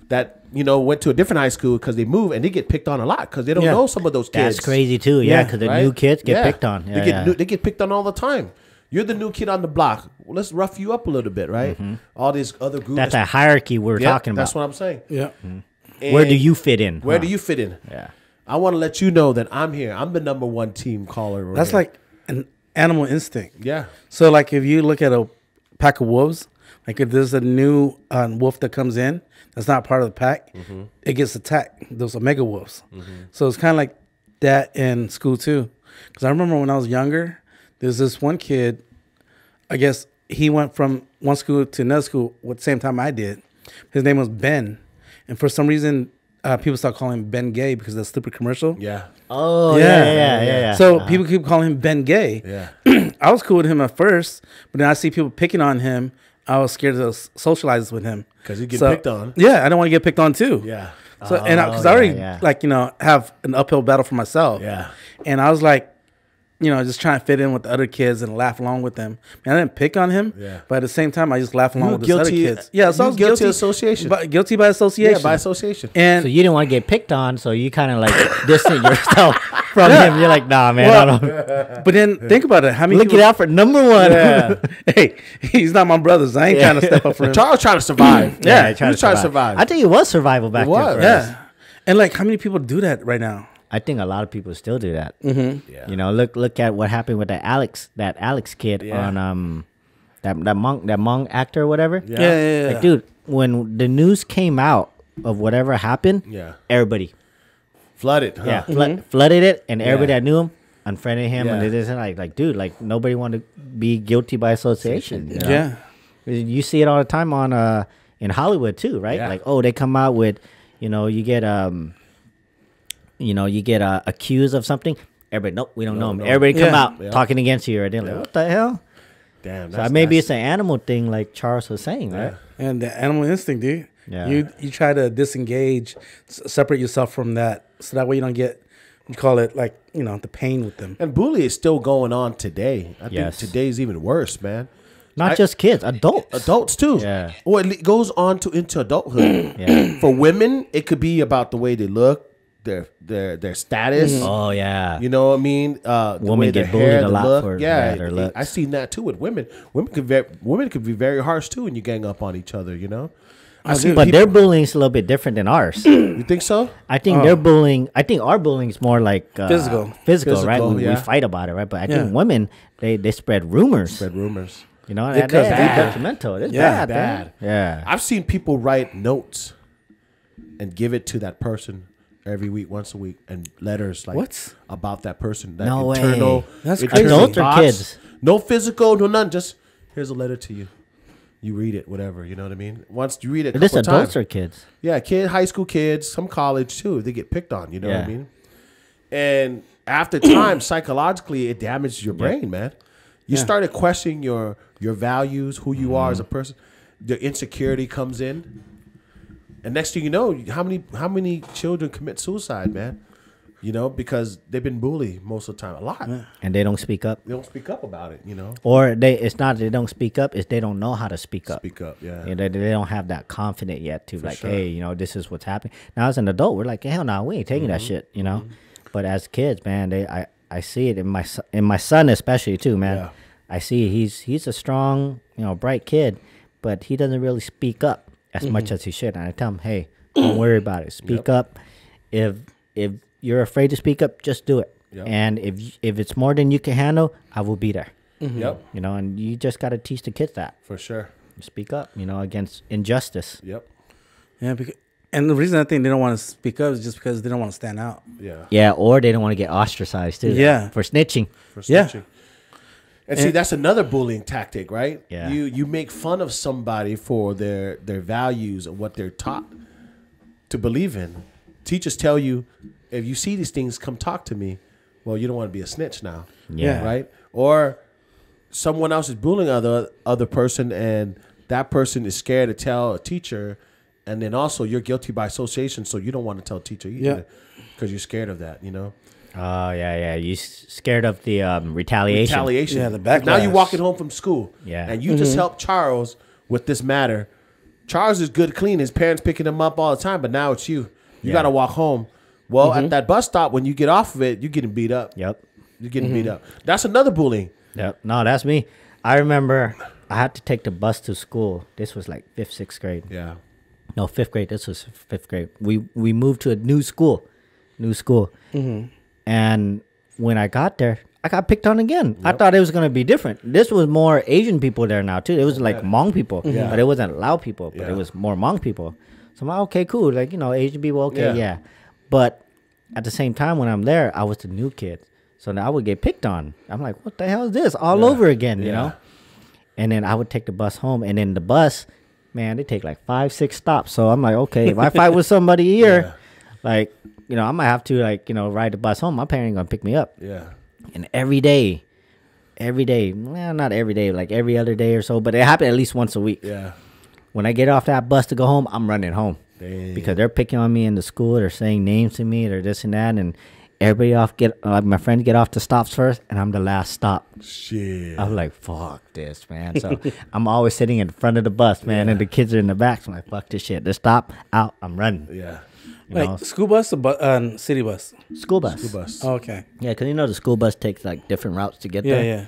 that, you know, went to a different high school because they move and they get picked on a lot because they don't know some of those kids. That's crazy too. Yeah, because the new kids get picked on. They get picked on all the time. You're the new kid on the block. Well, let's rough you up a little bit, right? Mm-hmm. All these other groups. That's a hierarchy we're talking about. That's what I'm saying. Yeah. Mm-hmm. Where do you fit in? Where do you fit in? Yeah. I want to let you know that I'm here. I'm the number one team caller. That's like an animal instinct. Yeah. So like if you look at a pack of wolves, like if there's a new wolf that comes in that's not part of the pack, it gets attacked. Those are mega wolves. So it's kind of like that in school too. Because I remember when I was younger, there's this one kid, I guess he went from one school to another school at the same time I did. His name was Ben. and for some reason, people start calling him Ben Gay because of the stupid commercial. Yeah. Oh yeah. So people keep calling him Ben Gay. Yeah. I was cool with him at first, but then I see people picking on him. I was scared to socialize with him Because you get picked on. Yeah, I don't want to get picked on too. Yeah. So because I already like have an uphill battle for myself. Yeah. And I was like, just trying to fit in with the other kids and laugh along with them. Man, I didn't pick on him. Yeah. But at the same time, I just laugh along You with the other kids. Yeah, so I was guilty of association. Guilty by association. Yeah, by association. And So you didn't want to get picked on, so you kind of like distant yourself from him. You're like, nah, man. I don't. but then think about it. How many Look it out for number one. Yeah. Hey, he's not my brother. So I ain't trying to step up for him. Charles trying to survive. Yeah, he was trying to survive. I think it was survival back It was. then. Yeah. And like, how many people do that right now? I think a lot of people still do that. Mm-hmm. Yeah. Look at what happened with that Alex kid on that Hmong actor or whatever. Yeah. Like, dude, when the news came out of whatever happened, everybody Flooded. Huh? flooded it, and everybody that knew him unfriended him, Yeah. and they just like, dude, like nobody wanted to be guilty by association. You know? Yeah. You see it all the time on in Hollywood too, right? Yeah. Like, oh, they come out with, you get accused of something. Everybody, nope, we don't know him. Everybody come out talking against you, or they're like, what the hell? Damn. So maybe it's an animal thing, like Charles was saying, right? And the animal instinct, dude. Yeah. You try to disengage, separate yourself from that, so that way you don't get, you call it like, the pain with them. And bullying is still going on today. I Yes. think today's even worse, man. Not just kids, adults. Adults too. Yeah. Well, it goes on into adulthood. Yeah. For women, it could be about the way they look, their status. Oh yeah. You know what I mean? The Women way their get bullied hair, a the lot look. for their looks. I seen that too with women. Women could be very harsh too when you gang up on each other. You know. But their bullying is a little bit different than ours. You think so? I think their bullying. I think our bullying is more like Physical, right? We fight about it, right? But I think women they spread rumors. Spread rumors. You know, Because that's bad. detrimental. It's Yeah, bad. Yeah. I've seen people write notes and give it to that person every week, once a week, and letters like What? about that person. That No way. internal, That's internal crazy. Adults or thoughts. kids? No physical, no none. Just here's a letter to you. You read it, whatever. You know what I mean? Once you read it, But this couple adults times, or kids? yeah, high school kids, some college too. They get picked on. You know what I Yeah. mean? And after time, psychologically, it damages your brain, man. You started questioning your values, who you are as a person. The insecurity comes in, and next thing you know, how many children commit suicide, man? You know, because they've been bullied most of the time, a lot. And they don't speak up, They don't speak up about it. You know, or it's not they don't speak up; it's they don't know how to speak up. speak up. Yeah, You know, they don't have that confidence yet to like, sure. hey, this is what's happening. Now as an adult, we're like, hell no, we ain't taking that shit, But as kids, man, I see it in my son especially too, man. Yeah. I see he's a strong, bright kid, but he doesn't really speak up as much as he should. And I tell him, hey, don't worry about it. Speak up. If you're afraid to speak up, just do it. Yep. And if it's more than you can handle, I will be there. Yep, And you just got to teach the kids that. for sure. Speak up, against injustice. Yep, Yeah, and the reason I think they don't want to speak up is just because they don't want to stand out. yeah. Yeah, or they don't want to get ostracized too. Yeah. For snitching. For Yeah. snitching. And see, that's another bullying tactic, right? Yeah. You make fun of somebody for their values and what they're taught to believe in. Teachers tell you, if you see these things, come talk to me. Well, you don't want to be a snitch now. Yeah. Right? Or someone else is bullying other person, and that person is scared to tell a teacher, and then also you're guilty by association, so you don't want to tell a teacher either because you're scared of that, Oh yeah. You scared of the retaliation. Retaliation. Yeah, the backlash. Now you're walking home from school. Yeah. And you just helped Charles with this matter. Charles is good, clean. His parents picking him up all the time, but now it's you. You got to walk home. Well, at that bus stop, when you get off of it, you're getting beat up. Yep. You're getting beat up. That's another bullying. Yep. No, that's me. I remember I had to take the bus to school. This was like 5th, 6th grade. Yeah. No, 5th grade. This was 5th grade. We moved to a new school. And when I got there, I got picked on again. I thought it was going to be different. This was more Asian people there now, too. It was like Hmong people. Yeah. But it wasn't Lao people, but Yeah. it was more Hmong people. So I'm like, okay, cool. Like, Asian people, okay, Yeah. yeah. But at the same time, when I'm there, I was the new kid. So now I would get picked on. I'm like, what the hell is this? All over again, you know? And then I would take the bus home. And then the bus, man, they take like 5-6 stops. So I'm like, okay, if I fight with somebody here, like, you know, I might have to, like, you know, ride the bus home. My parents gonna pick me up. Yeah. And every day, well, not every day, like every other day or so, but it happened at least once a week. Yeah. When I get off that bus to go home, I'm running home. Damn. Because they're picking on me in the school. They're saying names to me. They're this and that. And everybody my friends get off the stops first, and I'm the last stop. Shit. I'm like, fuck this, man. So I'm always sitting in front of the bus, man, and the kids are in the back. So I'm like, fuck this shit. They stop, out, I'm running. Yeah. You know? Like school bus or city bus? School bus. School bus. Oh, okay. Yeah, because you know the school bus takes like different routes to get there. Yeah.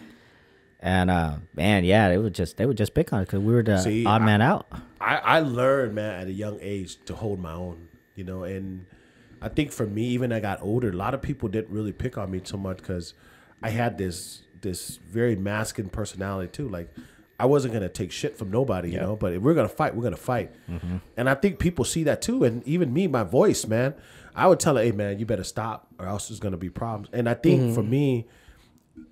And man, yeah, they would just pick on it because we were the odd man out. I learned, man, at a young age to hold my own, you know, and I think for me, even I got older, a lot of people didn't really pick on me so much because I had this very masculine personality too. Like I wasn't gonna take shit from nobody, you know. But if we're gonna fight, we're gonna fight. Mm-hmm. And I think people see that too. And even me, my voice, man, I would tell her, "Hey, man, you better stop, or else there's gonna be problems." And I think for me,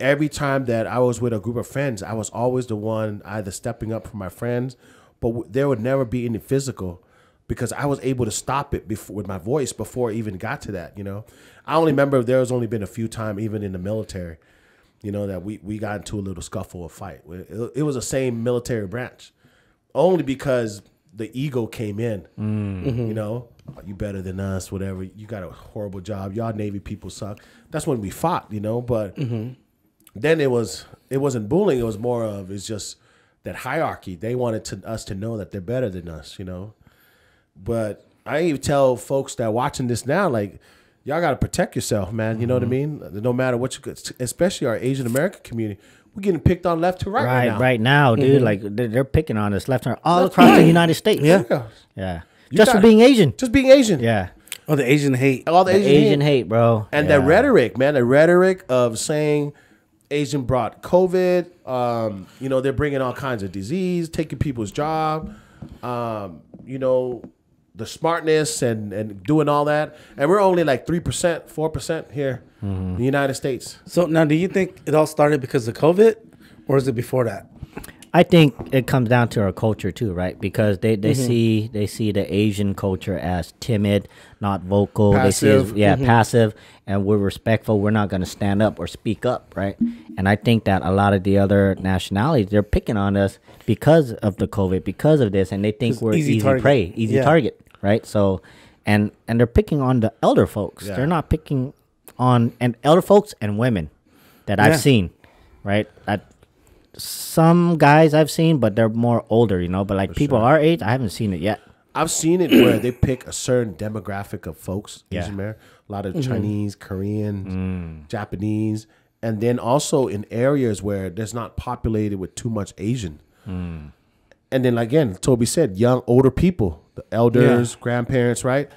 every time that I was with a group of friends, I was always the one either stepping up for my friends, but there would never be any physical because I was able to stop it before with my voice before it even got to that. You know, I only remember there was only been a few times, even in the military, you know, that we got into a little scuffle or fight. It was the same military branch, only because the ego came in. You know, you better than us, whatever. You got a horrible job. Y'all Navy people suck. That's when we fought, you know. But then it wasn't bullying. It was more of it's just that hierarchy. They wanted us to know that they're better than us, you know. But I even tell folks that are watching this now, like, y'all got to protect yourself, man. You know what I mean? No matter what you, especially our Asian American community, we're getting picked on left to right now. Right now, dude. Like they're picking on us left and right, all across the United States. Yeah. Just for being Asian. Just being Asian. Yeah. Oh, the Asian hate. All the Asian hate, bro. And the rhetoric, man, the rhetoric of saying Asian brought COVID. You know, they're bringing all kinds of disease, taking people's job. You know, the smartness and doing all that. And we're only like 3%, 4% here in the United States. So now do you think it all started because of COVID or is it before that? I think it comes down to our culture too, right? Because they see the Asian culture as timid, not vocal. Passive. They see it, passive, and we're respectful. We're not going to stand up or speak up, right? And I think that a lot of the other nationalities, they're picking on us because of the COVID, because of this, and they think we're easy prey, easy target, right? So, and they're picking on the elder folks. They're not picking on elder folks and women that I've seen, right? Some guys I've seen, but they're more older, you know. But like people our age, I haven't seen it yet. I've seen it where they pick a certain demographic of folks. Yeah. A lot of Chinese, Koreans, Japanese, and then also in areas where there's not populated with too much Asian. And then again, Toby said, young, older people, the elders, grandparents, right?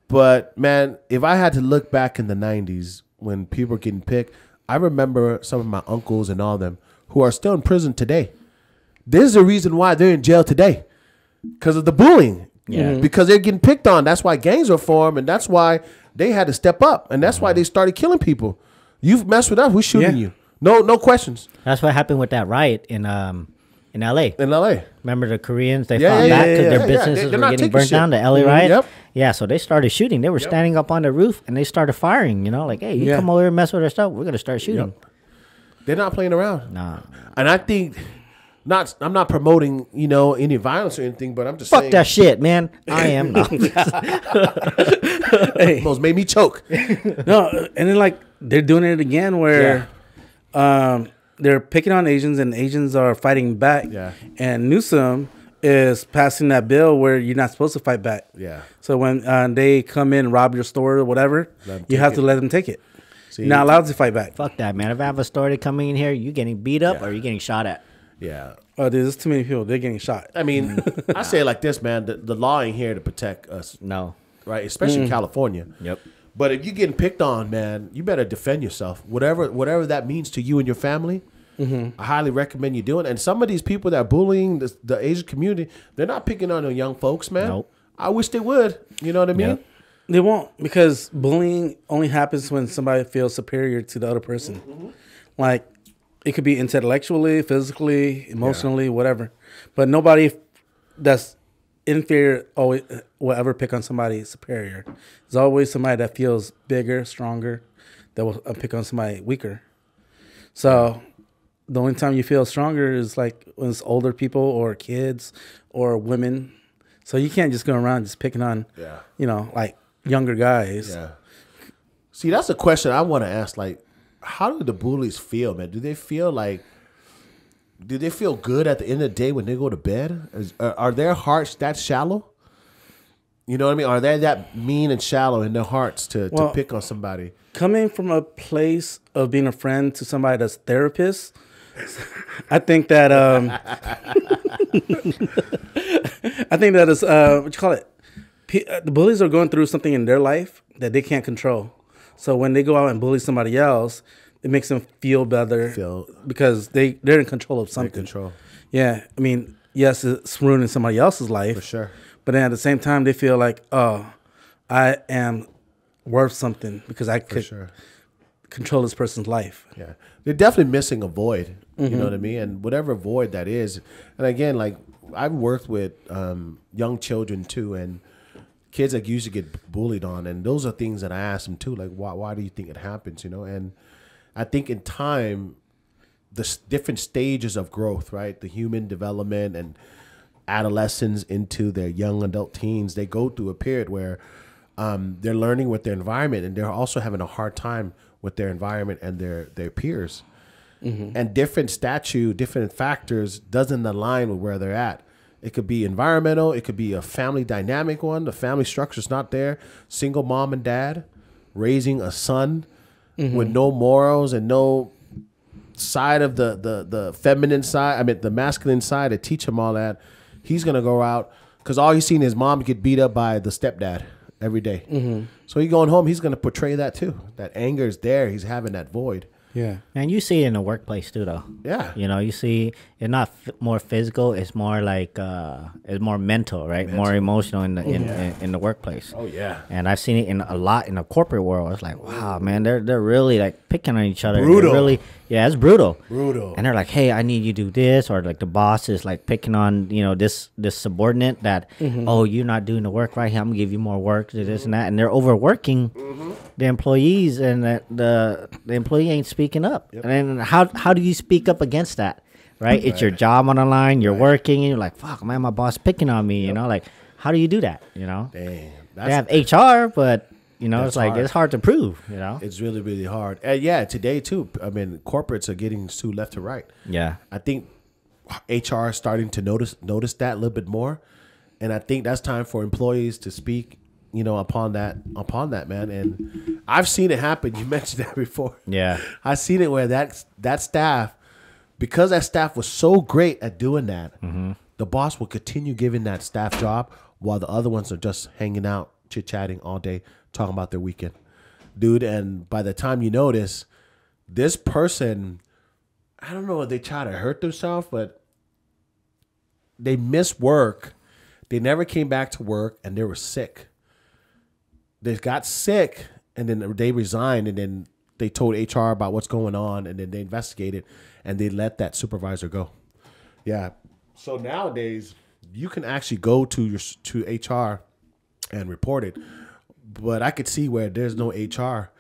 But man, if I had to look back in the 90s when people were getting picked, I remember some of my uncles and all them who are still in prison today. This is the reason why they're in jail today, because of the bullying. Because they're getting picked on. That's why gangs are formed, and that's why they had to step up, and that's why they started killing people. You've messed with us, we're shooting you. No questions. That's what happened with that riot in LA. In LA. Remember the Koreans? They fought back because their businesses were getting burnt down. The LA riot. Yep. Yeah, so they started shooting. They were standing up on the roof and they started firing. You know, like, hey, you come over here and mess with our stuff, we're gonna start shooting. They're not playing around. Nah. And I think I'm not promoting, you know, any violence or anything, but I'm just saying. Fuck that shit, man. I am. No. Almost made me choke. No, and then like they're doing it again where they're picking on Asians and Asians are fighting back. Yeah. And Newsom is passing that bill where you're not supposed to fight back. Yeah. So when they come in, rob your store or whatever, you have to let them take it. You're not allowed to fight back. Fuck that, man. If I have a store coming in here, you getting beat up or you getting shot at. Yeah. Oh, dude, there's too many people. They're getting shot. I mean, I say it like this, man. The law ain't here to protect us. No. Right? Especially in California. Yep. But if you're getting picked on, man, you better defend yourself. Whatever that means to you and your family, I highly recommend you doing it. And some of these people that are bullying the Asian community, they're not picking on the young folks, man. Nope. I wish they would. You know what I mean? Yep. They won't, because bullying only happens when somebody feels superior to the other person. Like, it could be intellectually, physically, emotionally, whatever. But nobody that's inferior always will ever pick on somebody superior. There's always somebody that feels bigger, stronger, that will pick on somebody weaker. So the only time you feel stronger is like when it's older people or kids or women. So you can't just go around just picking on, like younger guys. Yeah. See, that's a question I want to ask. Like, how do the bullies feel, man? Do they feel good at the end of the day when they go to bed? Are their hearts that shallow? You know what I mean? Are they that mean and shallow in their hearts to pick on somebody? Coming from a place of being a friend to somebody that's therapist, I think that is what you call it. The bullies are going through something in their life that they can't control. So when they go out and bully somebody else, it makes them feel better because they're in control of something. Yeah, I mean, yes, it's ruining somebody else's life for sure, but then at the same time, they feel like, oh, I am worth something because I could control this person's life. Yeah, they're definitely missing a void. You know what I mean? And whatever void that is, and again, like I've worked with young children too, and kids that usually get bullied on, and those are things that I ask them too, like why do you think it happens? You know, and I think in time, the different stages of growth, right, the human development and adolescents into their young adult teens, they go through a period where they're learning with their environment, and they're also having a hard time with their environment and their peers. And different different factors doesn't align with where they're at. It could be environmental. It could be a family dynamic one. The family structure's not there. Single mom and dad raising a son with no morals and no side of the feminine side. I mean, the masculine side to teach him all that. He's going to go out because all he's seen his mom get beat up by the stepdad every day. So he's going home. He's going to portray that too. That anger is there. He's having that void. Yeah. And you see it in the workplace too, though. Yeah. You know, you see it's not more physical. It's more like it's more mental, right? More emotional in the workplace. Oh yeah. And I've seen it a lot in the corporate world. It's like, wow, man, they're really like picking on each other. Brutal. Really, yeah, it's brutal. Brutal. And they're like, hey, I need you to do this, or like the boss is like picking on this subordinate that, oh, you're not doing the work right here. I'm gonna give you more work to this and that, and they're overworking the employees, and the employee ain't speaking up. And then how do you speak up against that? Right? It's your job on the line. You're working, and you're like, fuck, man, my boss picking on me. You know, like, how do you do that? You know, Damn, they have HR, but it's like hard. It's hard to prove. You know, it's really, really hard. And yeah, today too. I mean, corporates are getting sued left to right. Yeah, I think HR is starting to notice that a little bit more, and I think that's time for employees to speak. Upon that, man. And I've seen it happen. You mentioned that before. Yeah, I've seen it where that staff, because that staff was so great at doing that, the boss will continue giving that staff job while the other ones are just hanging out, chit-chatting all day, talking about their weekend. Dude, and by the time you notice, this person, I don't know if they try to hurt themselves, but they missed work. They never came back to work, and they were sick. They got sick, and then they resigned, and then they told HR about what's going on, and then they investigated, and they let that supervisor go. Yeah. So nowadays, you can actually go to HR and report it, but I could see where there's no HR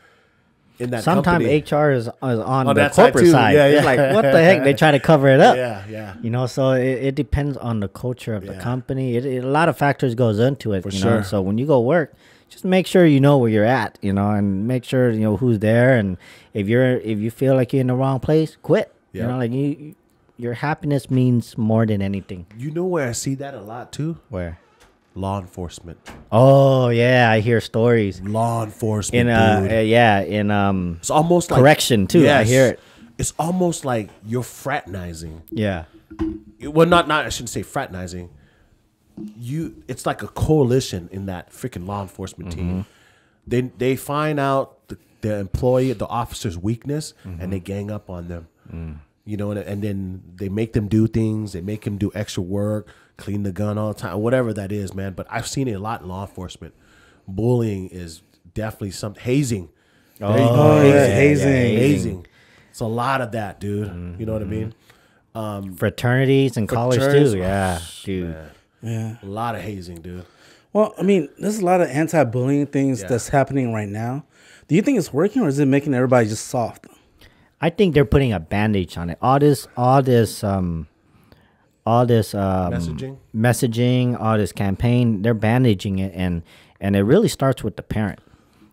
in that company. Sometimes HR is on the corporate side. Yeah, it's like, what the heck? They try to cover it up. Yeah. So it depends on the culture of the company. A lot of factors goes into it. For sure. So when you go work, just make sure you know where you're at, and make sure who's there. And if you feel like you're in the wrong place, quit. Yep. Your happiness means more than anything. You know where I see that a lot too? Where? Law enforcement. Oh yeah, I hear stories. Law enforcement. It's almost like correction too. Yes. I hear it. It's almost like you're fraternizing. Yeah. Well, not I shouldn't say fraternizing. It's like a coalition in that freaking law enforcement team. They find out the employee, the officer's weakness, and they gang up on them. And then they make them do things. They make them do extra work, clean the gun all the time, whatever that is, man. But I've seen it a lot in law enforcement. Bullying is definitely something. Hazing. Hazing. It's a lot of that, dude. You know what I mean? Fraternities and college too. Yeah, dude. Man. Yeah. A lot of hazing, dude. Well, I mean, there's a lot of anti-bullying things that's happening right now. Do you think it's working, or is it making everybody just soft? I think they're putting a bandage on it. All this messaging, all this campaign, they're bandaging it, and it really starts with the parent.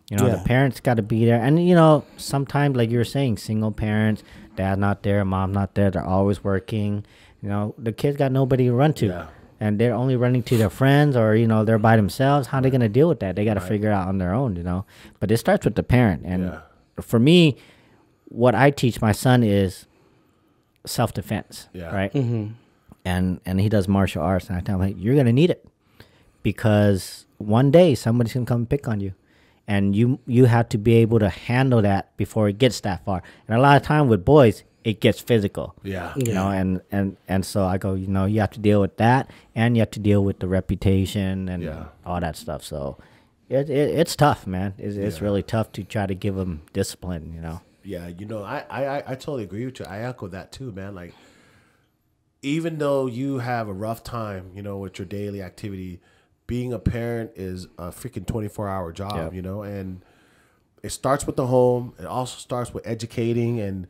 You know, the parents got to be there, and you know, sometimes like you were saying, single parents, dad not there, mom not there, they're always working. You know, the kids got nobody to run to, and they're only running to their friends, or you know, they're by themselves. How are they gonna deal with that? They got to figure it out on their own. You know, but it starts with the parent, and for me, what I teach my son is self-defense, right? And he does martial arts, and I tell him, hey, you're gonna need it, because one day somebody's gonna come and pick on you, and you have to be able to handle that before it gets that far. And a lot of time with boys, it gets physical. You know, and so I go, you know, you have to deal with that, and you have to deal with the reputation and all that stuff. So it's tough, man. It's really tough to try to give them discipline, you know. Yeah, you know, I totally agree with you. I echo that too, man. Like, even though you have a rough time, you know, with your daily activity, being a parent is a freaking 24-hour job, you know, and it starts with the home. It also starts with educating and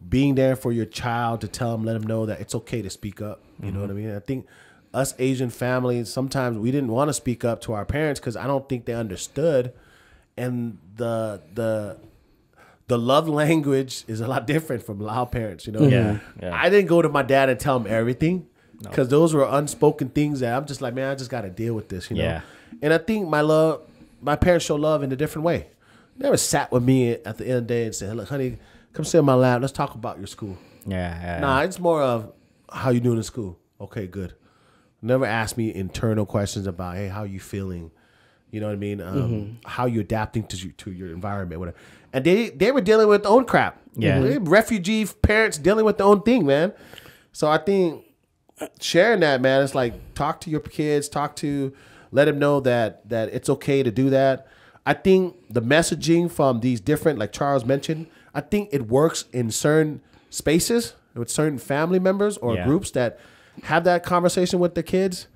being there for your child to tell them, let them know that it's okay to speak up. You know what I mean? I think us Asian families, sometimes we didn't want to speak up to our parents because I don't think they understood. And the love language is a lot different from Lao parents, you know? I didn't go to my dad and tell him everything because those were unspoken things that I'm just like, man, I just got to deal with this, you know? And I think my parents show love in a different way. They never sat with me at the end of the day and said, look, honey, come sit in my lap. Let's talk about your school. Nah, it's more of how you doing in school. Okay, good. Never asked me internal questions about, hey, how you feeling? You know what I mean? How you adapting to your environment, whatever. And they were dealing with their own crap. Refugee parents dealing with their own thing, man. So I think sharing that, man, it's like talk to your kids, let them know that it's okay to do that. I think the messaging from these different, like Charles mentioned, I think it works in certain spaces with certain family members or groups that have that conversation with their kids.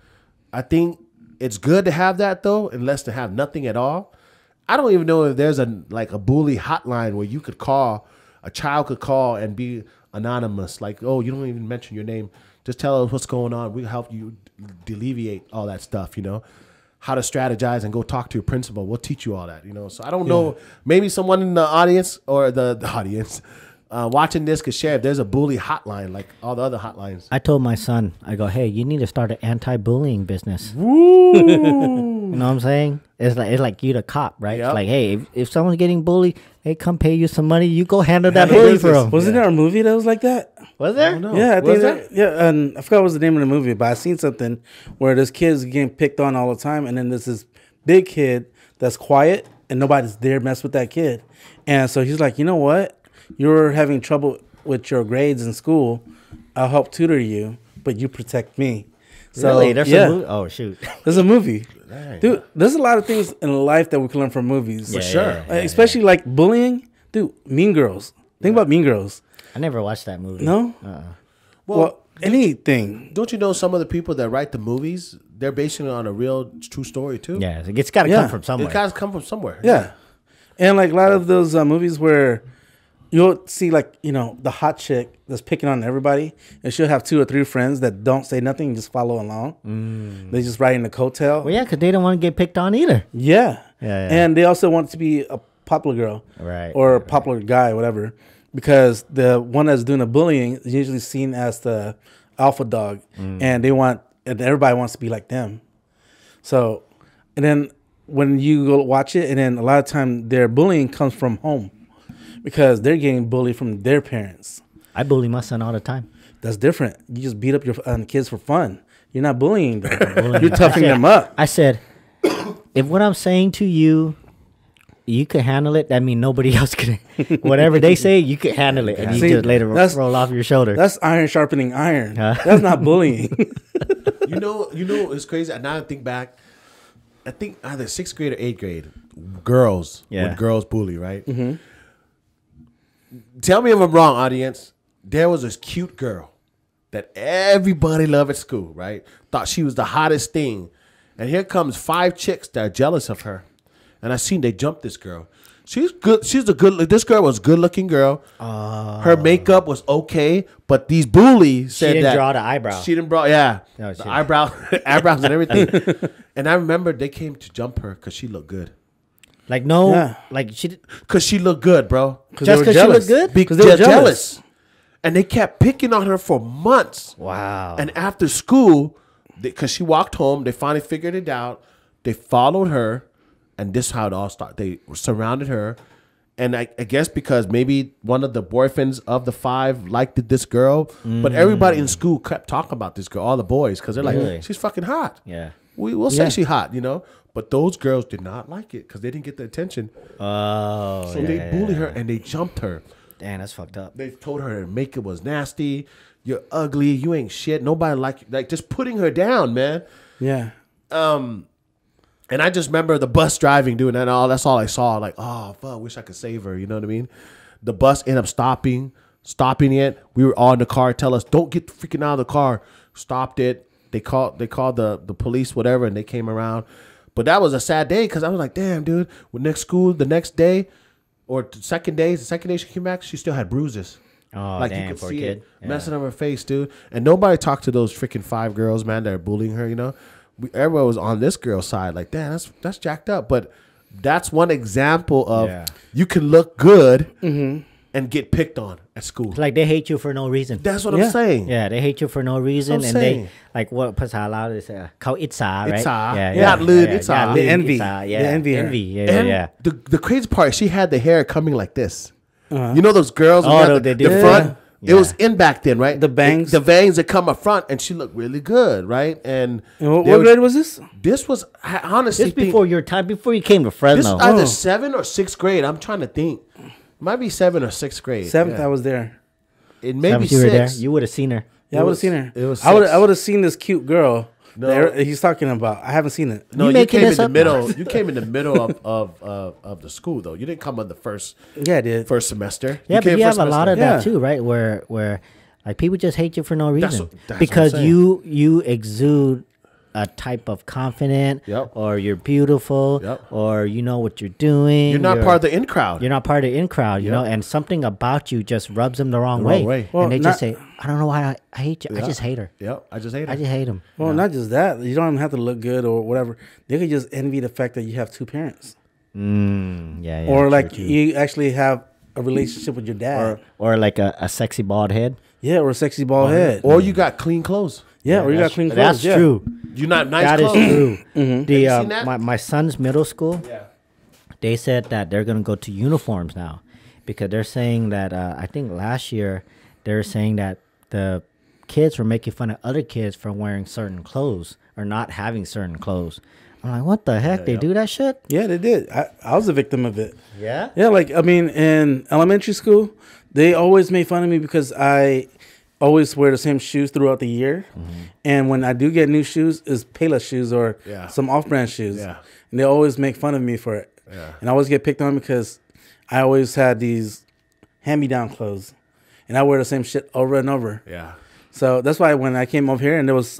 I think it's good to have that though, unless to have nothing at all. I don't even know if there's a bully hotline where you could call, a child could call and be anonymous. Like, oh, you don't even mention your name. Just tell us what's going on. We'll help you alleviate all that stuff, you know. How to strategize and go talk to your principal. We'll teach you all that, you know. So I don't know. Maybe someone in the audience or the audience watching this could share if there's a bully hotline like all the other hotlines. I told my son, I go, hey, you need to start an anti-bullying business. Woo! You know what I'm saying? It's like you the cop, right? It's like, hey, if someone's getting bullied, hey, come pay you some money. You go handle that bully for them. Wasn't there a movie that was like that? Was there? Yeah, I think and I forgot what was the name of the movie, but I seen something where this kid's getting picked on all the time, and then there's this big kid that's quiet, and nobody's there mess with that kid. And so he's like, you know what? You're having trouble with your grades in school. I'll help tutor you, but you protect me. So, really? There's a movie? Oh, shoot. There's a movie. Dude, there's a lot of things in life that we can learn from movies. For sure. Especially like bullying. Dude, Mean Girls. Think about Mean Girls. I never watched that movie. No? Well, anything. Don't you know some of the people that write the movies, they're basing it on a real true story too? Yeah, it's got to come from somewhere. It's got to come from somewhere. Yeah. And like a lot of those movies where you'll see like, you know, the hot chick that's picking on everybody, and she'll have 2 or 3 friends that don't say nothing and just follow along. They just riding the coattail. Well, yeah, because they don't want to get picked on either. Yeah. And they also want to be a popular girl. Or a popular guy, whatever. Because the one that's doing the bullying is usually seen as the alpha dog. And everybody wants to be like them. So, and then when you go watch it, and then a lot of time their bullying comes from home. Because they're getting bullied from their parents. I bully my son all the time. That's different. You just beat up your kids for fun. You're not bullying them. You're toughing them up. I said, if what I'm saying to you, you could handle it, that means nobody else can. Whatever they say, you could handle it. And you just later roll off your shoulder. That's iron sharpening iron. That's not bullying. You know, it's crazy. Now I think back, I think either 6th grade or 8th grade, girls, when girls bully, right? Tell me if I'm wrong, audience. There was this cute girl, that everybody loved at school, right? Thought she was the hottest thing. And here comes 5 chicks that are jealous of her. And I seen they jumped this girl. She's good. This girl was a good looking girl. Her makeup was okay, but these bullies said didn't that draw the eyebrow. She didn't draw, yeah, No, the she- eyebrows and everything. And I remember they came to jump her because she looked good. Like no, Yeah. like she Because she looked good, bro. just because she looked good. Because they they're were jealous. jealous. And they kept picking on her for months. Wow. And after school, because she walked home, they finally figured it out. They followed her, and this is how it all started. They surrounded her, and I guess because maybe one of the boyfriends of the 5 liked this girl, but everybody in school kept talking about this girl, all the boys, because they're like, Really? she's fucking hot. Yeah. We'll say she's hot, you know. But those girls did not like it because they didn't get the attention. Oh. So they bullied her and they jumped her. Damn, that's fucked up. They told her her makeup was nasty. You're ugly. You ain't shit. Nobody like just putting her down, man. Yeah. And I just remember the bus driving, doing that. And that's all I saw. Like, oh, fuck, wish I could save her. You know what I mean? The bus ended up stopping it. We were all in the car. Tell us, don't get freaking out of the car. Stopped it. They called the police, whatever, and they came around. But that was a sad day because I was like, damn, dude. With the next day, or the second day she came back, she still had bruises. Oh, Like damn, you could poor see kid. it messing up her face, dude. And nobody talked to those freaking 5 girls, man, that are bullying her. You know, everyone was on this girl's side. Like, damn, that's jacked up. But that's one example of you can look good and get picked on at school. Like they hate you for no reason. That's what I'm saying. Yeah, they hate you for no reason, That's and what I'm they saying. like what ภาษาลาว they say เขา อิจฉา right? Itzah. Yeah, Yeah, lid, itzah. yeah, The lid, envy. itzah, yeah, The envy her. envy. Yeah, And yeah. the crazy part, she had the hair coming like this. You know those girls who Oh, got they the do. front? Yeah. It was in back then, right? The bangs. The bangs that come up front, and she looked really good, right? And What they were- grade was this? This was, I honestly Just think- before your time, before you came to this Fresno. is either 7th or 6th grade. I'm trying to think. Might be 7th or 6th grade. 7th, Yeah. I was there. It may be you were there. 6th. You would have seen her. Yeah, I would have seen her. it was I 6. would have seen this cute girl. No. that he's talking about. I haven't seen it. No, You you making came in this the up? middle. You came in the middle of the school, though. You didn't come on the Yeah, I did. first semester. Yeah, but came you first have a lot semester. of that Yeah. too, right? Where like people just hate you for no reason that's what because I'm saying. you exude a type of confident, Yep. or you're beautiful, Yep. or you know what you're doing. You're not part of the in crowd. You're not part of the in crowd, you Yep. know, and something about you just rubs them the wrong The wrong way. Well, and they just not- say, "I don't know why I hate you. I Yeah. just hate her. Yep, I just hate it. I just hate him." Well, not just that. You don't even have to look good or whatever. They could just envy the fact that you have 2 parents. Yeah, yeah. Or true, like true. you actually have a relationship with your dad. or like a sexy bald head. Yeah, or a sexy bald head. Or you got clean clothes. yeah, or you got that's- clean clothes. That's yeah. true. You're not nice That is clothes. true. The you seen that? my son's middle school. Yeah. They said that they're gonna go to uniforms now, because they're saying that I think last year they're saying that the kids were making fun of other kids for wearing certain clothes or not having certain clothes. I'm like, what the heck? They do that shit? Yeah, they did. I was a victim of it. Yeah. Yeah, like I mean, in elementary school, they always made fun of me because I always wear the same shoes throughout the year, and when I do get new shoes, is Payless shoes or Yeah. some off-brand shoes, Yeah. and they always make fun of me for it. Yeah. And I always get picked on because I always had these hand-me-down clothes, and I wear the same shit over and over. Yeah. So that's why when I came over here and there was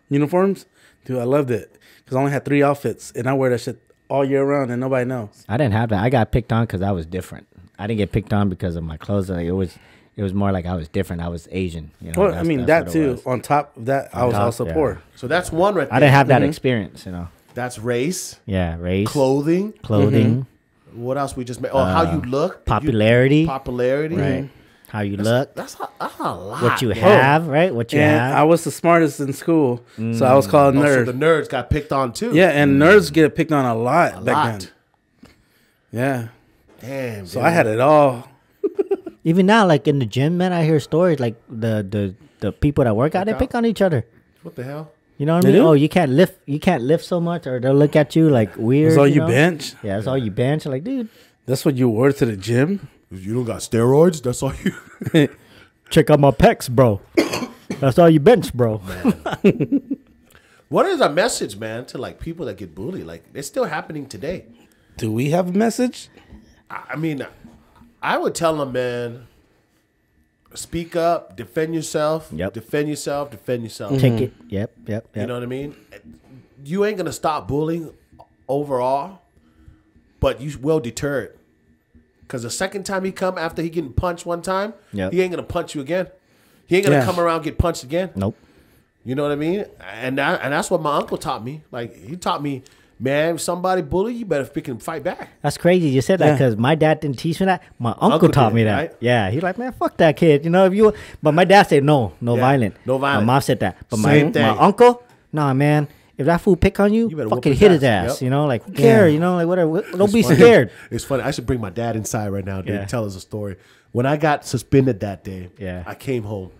uniforms, dude, I loved it because I only had 3 outfits, and I wear that shit all year round, and nobody knows. I didn't have that. I got picked on because I was different. I didn't get picked on because of my clothes. Like, it was more like I was different. I was Asian. You know, Well, I that's- mean that's that what it too. was. On top of that, I was top, also yeah. poor. So that's one right there. I didn't have that experience. You know. That's race, Yeah, race, clothing. clothing, What else we just made? Oh, how you look. popularity, Popularity. right? How you look, That's a lot. what you man. have, right? What you And have. I was the smartest in school, so I was called a Oh, so nerd. the nerds got picked on too. Yeah, and nerds get picked on a lot back lot. then. Yeah, Damn. so I had it all. Even now, like in the gym, man, I hear stories like the people that work out, they pick on each other. What the hell? You know what I They mean? do? Oh, you can't lift so much, or they'll look at you like weird. That's all you know? bench. Yeah, that's all you bench. Like, dude, That's what you wore to the gym. You don't got steroids. That's all you. check out my pecs, bro. That's all you bench, bro. What is our message, man, to like people that get bullied? Like it's still happening today. Do we have a message? I mean, I would tell them, man, speak up, defend yourself. Yep. Defend yourself. Defend yourself. Take it. Yep. You know what I mean? You ain't gonna stop bullying overall, but you will deter it. Because the second time he come after he getting punched one time, he ain't gonna punch you again. He ain't gonna come around and get punched again. Nope. You know what I mean? And that's what my uncle taught me. Like he taught me, man, if somebody bully you, better freaking fight back. That's crazy you said that because my dad didn't teach me that. My uncle taught me that. Right? Yeah, he's like, man, fuck that kid. You know, if you. But my dad said no violent. No violent. My mom said that. But my uncle, nah, man. If that fool pick on you fucking hit his ass. Yep. You know, like who cares? You know, like whatever. Don't be scared. It's funny. I should bring my dad inside right now, dude. Tell us a story. When I got suspended that day, I came home.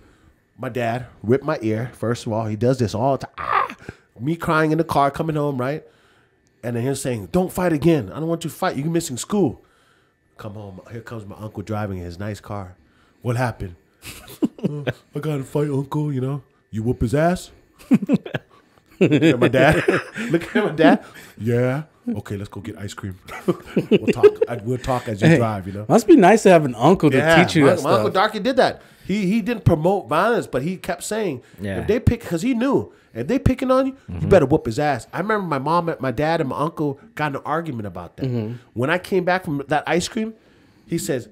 My dad ripped my ear. First of all, he does this all the time. Me crying in the car, coming home, right? And then him saying, "Don't fight again. I don't want you to fight. You're missing school." Come home. Here comes my uncle driving his nice car. What happened? I got to fight, uncle. You know, you whoop his ass. Look at my dad. Look at my dad. Yeah. Okay, let's go get ice cream. We'll talk. We'll talk as you drive. You know. Must be nice to have an uncle to teach you that stuff. My uncle Darky did that. He didn't promote violence, but he kept saying, if they pick, because he knew if they picking on you, you better whoop his ass. I remember my mom, my dad, and my uncle got in an argument about that. When I came back from that ice cream, he says,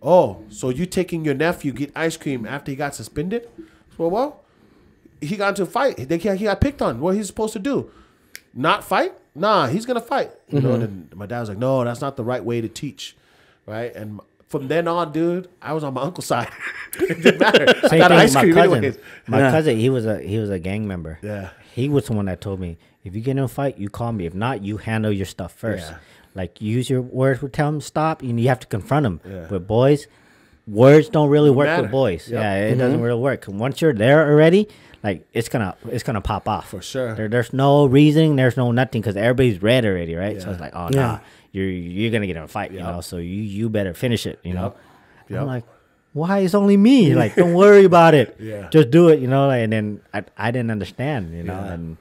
"Oh, so you taking your nephew get ice cream after he got suspended?" Well, he got into a fight. He got picked on. What he's supposed to do? Not fight? Nah, he's gonna fight. You know. And my dad was like, "No, that's not the right way to teach." Right? And from then on, dude, I was on my uncle's side. It didn't matter. I got ice cream anyways. My cousin, he was a gang member. Yeah. He was the one that told me, if you get in a fight, you call me. If not, you handle your stuff first. Yeah. Like use your words. Tell them stop. You have to confront them. Yeah. With boys, words don't really work with boys. Yep. Yeah, it doesn't really work. Once you're there already, like it's gonna pop off for sure. There's no reasoning. There's no nothing because everybody's red already, right? So it's like, oh nah, you're gonna get in a fight, you know. So you better finish it, you know. Yep. I'm like, why it's only me? Like, don't worry about it. Just do it, you know. And then I didn't understand, you know. And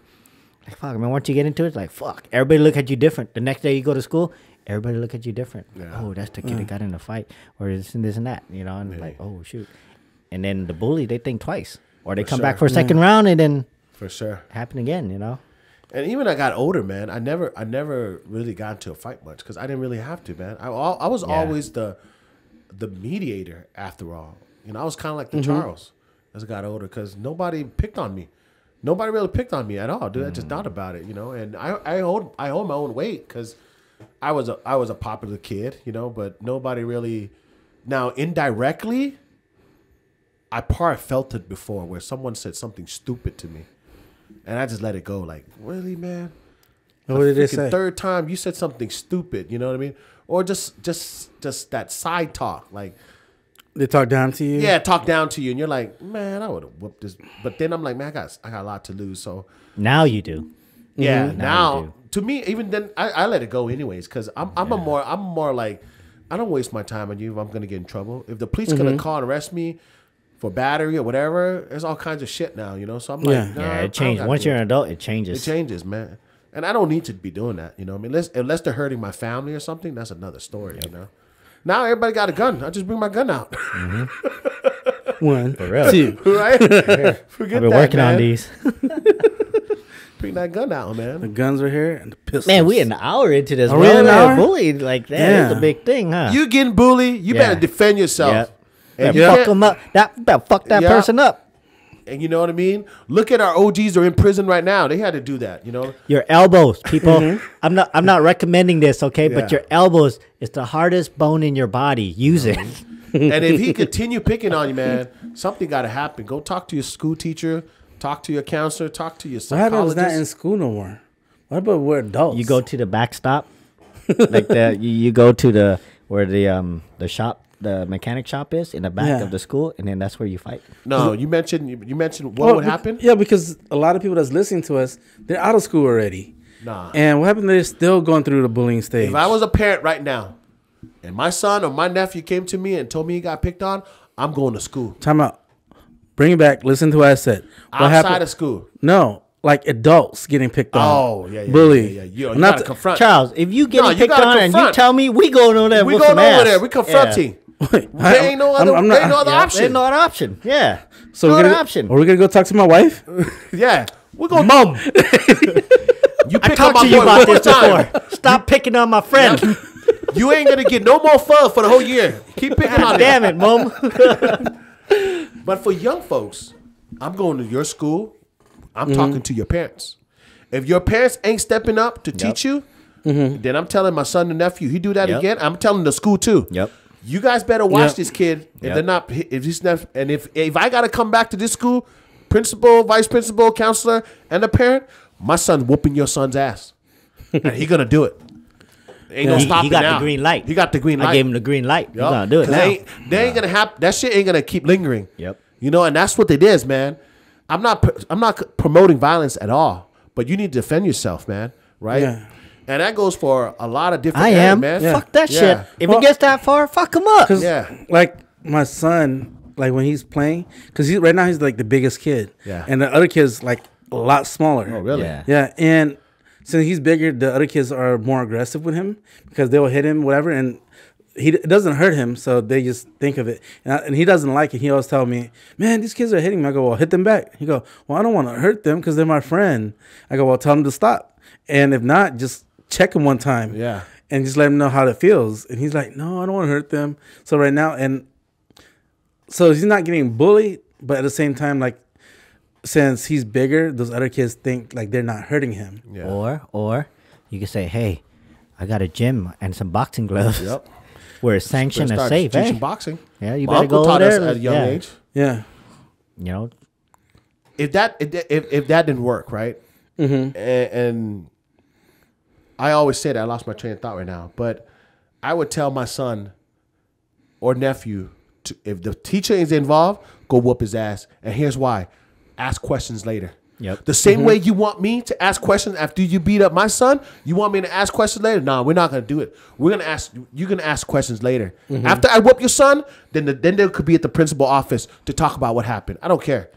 like, fuck, man, once you get into it, it's like, fuck, everybody look at you different. The next day you go to school, everybody look at you different. Oh, that's the kid that got in a fight, or this and that, you know. And like, oh shoot. And then the bully, they think twice. Or they come back for a second round and then for sure happen again, you know. And even I got older, man. I never really got into a fight much because I didn't really have to, man. I was always the mediator after all. You know, I was kind of like the Charles as I got older because nobody picked on me. Nobody really picked on me at all, dude. I just thought about it, you know. And I hold my own weight because I was a popular kid, you know. But nobody really. Now indirectly, I probably felt it before where someone said something stupid to me. And I just let it go. Like, really, man? What did they say? Third time you said something stupid, you know what I mean? Or just that side talk. Like, they talk down to you? Yeah, talk down to you. And you're like, man, I would have whooped this. But then I'm like, man, I got a lot to lose. So now you do. Yeah, now to me, even then, I let it go anyways. Because I'm more like, I don't waste my time on you if I'm going to get in trouble. If the police going to call and arrest me for battery or whatever, there's all kinds of shit now, you know. So I'm like, it changes. Once you're an adult, it changes. It changes, man. And I don't need to be doing that, you know. I mean, unless they're hurting my family or something, that's another story, you know. Now everybody got a gun. I just bring my gun out. One, for real, two, right? Forget I've been working on these. Bring that gun out, man. The guns are here and the pistols. Man, we an hour into this. Are we an hour? Bullied like that. It's a big thing, huh? You getting bullied? You better defend yourself. Yeah. And fuck them up. Better fuck that person up. And you know what I mean? Look at our OGs are in prison right now. They had to do that, you know. Your elbows, people. I'm not recommending this, okay? But your elbows is the hardest bone in your body. Use it. And if he continue picking on you, man, something got to happen. Go talk to your school teacher. Talk to your counselor. Talk to your psychologist. What happens not in school no more? What about we're adults? You go to the backstop, like you go to where the shop. The mechanic shop is in the back of the school, and then that's where you fight. No, you mentioned what would happen? Yeah, because a lot of people that's listening to us, they're out of school already. Nah. And what happened? They're still going through the bullying stage. If I was a parent right now, and my son or my nephew came to me and told me he got picked on, I'm going to school. Time out. Bring it back. Listen to what I said. Outside of school. No. Like adults getting picked on. Oh, yeah. Bully. Yeah. You got to confront. Charles, if you get picked on and you tell me, we going over there. We going over there. We confronting. There ain't no other, I'm there ain't no not- other option. There's no other option. Yeah. So no we're other gonna, option. Are we gonna go talk to my wife? Yeah, we're gonna. Mom, You I pick talked on to my you boy about one this more time. before. Stop picking on my friend. You ain't gonna get no more fun for the whole year. Keep picking on Damn it, Mom. But for young folks, I'm going to your school. I'm talking to your parents. If your parents ain't stepping up to teach you, then I'm telling my son and nephew, he do that Yep. again. I'm telling the school too. Yep. You guys better watch Yep. this kid. If Yep. they're not, if he's not, and if I gotta come back to this school, principal, vice principal, counselor, and a parent, my son whooping your son's ass, and he gonna do it. Ain't no He stopping got now. the green light. He got the green light. I gave him the green light. He's Yup. gonna do it 'Cause now. They ain't gonna happen. That shit ain't gonna keep lingering. Yep. You know, and that's what it is, man. I'm not promoting violence at all, but you need to defend yourself, man. Right? Yeah. And that goes for a lot of different I areas, am. man. Fuck that Yeah. shit. If Well- it gets that far, fuck him up. Cause Yeah. like my son, like when he's playing, because right now he's like the biggest kid. Yeah. And the other kid's like a lot smaller. Oh, really? Yeah. Yeah, and since he's bigger, the other kids are more aggressive with him because they will hit him, whatever, and it doesn't hurt him, so they just think of it. And he doesn't like it. He always tell me, "Man, these kids are hitting me." I go, "Well, hit them back." He go, "Well, I don't want to hurt them because they're my friend." I go, "Well, tell them to stop, and if not, just check him one time, Yeah. and just let him know how it feels." And he's like, "No, I don't want to hurt them." So right now, and so he's not getting bullied, but at the same time, like since he's bigger, those other kids think like they're not hurting him. Yeah. Or you could say, hey, I got a gym and some boxing gloves. Yep. Where it's sanctioned and Start safe. teaching Hey, boxing. yeah, you My better uncle go taught over us there. at a young Yeah. age. Yeah. You know, If that didn't work, right? And I always say that I lost my train of thought right now, but I would tell my son or nephew to, if the teacher is involved, go whoop his ass. And here's why: ask questions later. Yep. The same way you want me to ask questions after you beat up my son, you want me to ask questions later? No, we're not gonna do it. We're gonna ask. You can ask questions later. After I whoop your son, then they could be at the principal office to talk about what happened. I don't care,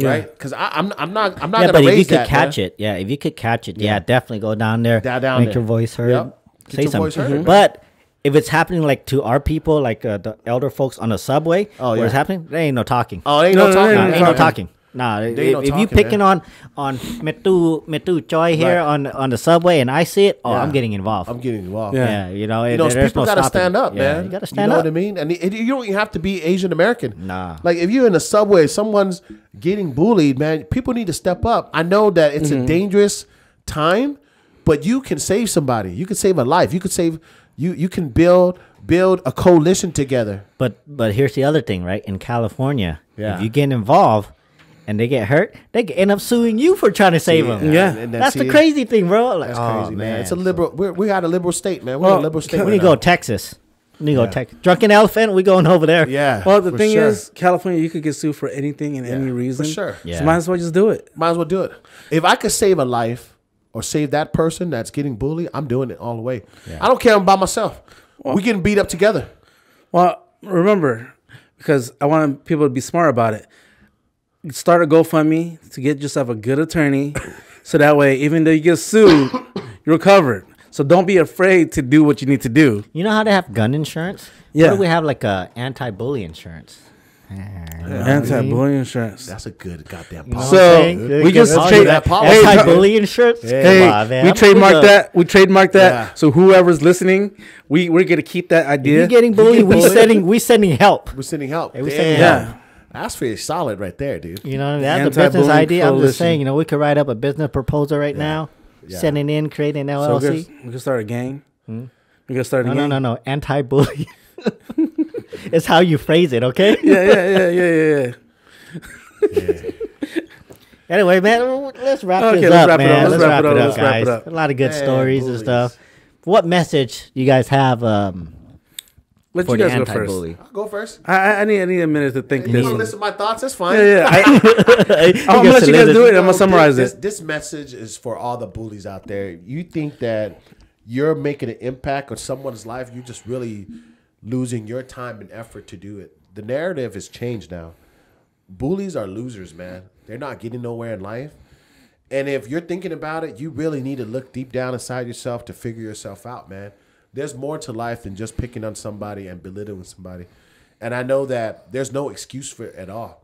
right? Because I'm not yeah, gonna but if raise you could that, catch man. it, if you could catch it, definitely go down there, Down make there. your voice heard, Yep. Get say your something. voice heard, man. But if it's happening like to our people, like the elder folks on the subway, Oh, where yeah. it's happening, there ain't no talking. Oh, ain't no No, talking. no, Ain't no talking. Nah, ain't if, no if you talking, picking man. on Metu Choi here Right. on the subway and I see it, Yeah. I'm getting involved. I'm getting involved. Yeah. yeah, you You know, there's people no gotta stopping. stand up, Yeah, man. You gotta stand You know up. what I mean? And you don't even have to be Asian American. Nah. Like if you're in the subway, someone's getting bullied, man. People need to step up. I know that it's a dangerous time, but you can save somebody. You can save a life. You could save. You can build a coalition together. But here's the other thing, right? In California, Yeah. if you get involved and they get hurt, they could end up suing you for trying to save them. Yeah. and That's the crazy thing, bro. Like, That's oh, crazy, man. It's a liberal. We got a liberal state, man. We're Well, a liberal state. We right need to go now. Texas. We need to go Texas. Drunken Elephant, we going over there. Yeah. Well, the for thing sure. is, California, you could get sued for anything and any reason. sure. Yeah. So might as well just do it. Might as well do it. If I could save a life or save that person that's getting bullied, I'm doing it all the way. I don't care about myself. We getting beat up together. Well, remember, because I want people to be smart about it. Start a GoFundMe to get yourself a good attorney, so that way, even though you get sued, you're covered. So don't be afraid to do what you need to do. You know how they have gun insurance? Yeah. What do we have like a anti-bully insurance? Anti-bullying insurance. That's a good goddamn You know policy. what I'm So saying? we just I'll trade do that policy. Hey, Anti-bully insurance? Hey, Come on, man. we trademarked that. We trademarked that. Yeah. So whoever's listening, we're gonna keep that If idea. you're getting bullied, we sending help. We're sending help. Hey, we sending Damn. help. That's pretty solid right there, dude. You know, that's a business Anti-bullying idea. I'm just coalition. saying, we could write up a business proposal right now, Yeah. sending in, creating an So LLC. we can start a gang. We can start a No, gang. no. Anti-bully. It's how you phrase it, okay? Yeah. Anyway, man, let's wrap Okay, this let's up, wrap it man. up. Let's wrap it up, Let's wrap guys. it up. A lot of good Hey, stories bullies. and stuff. What message do you guys have Let for you the guys go first. anti-bully? I'll go first. I need a minute to think You this. want to one. listen to my thoughts? That's fine. Yeah. I'm gonna let you guys do it. I'm gonna summarize it. This message is for all the bullies out there. You think that you're making an impact on someone's life, you're just really losing your time and effort to do it. The narrative has changed now. Bullies are losers, man. They're not getting nowhere in life. And if you're thinking about it, you really need to look deep down inside yourself to figure yourself out, man. there's more to life than just picking on somebody and belittling somebody. And I know that there's no excuse for it at all.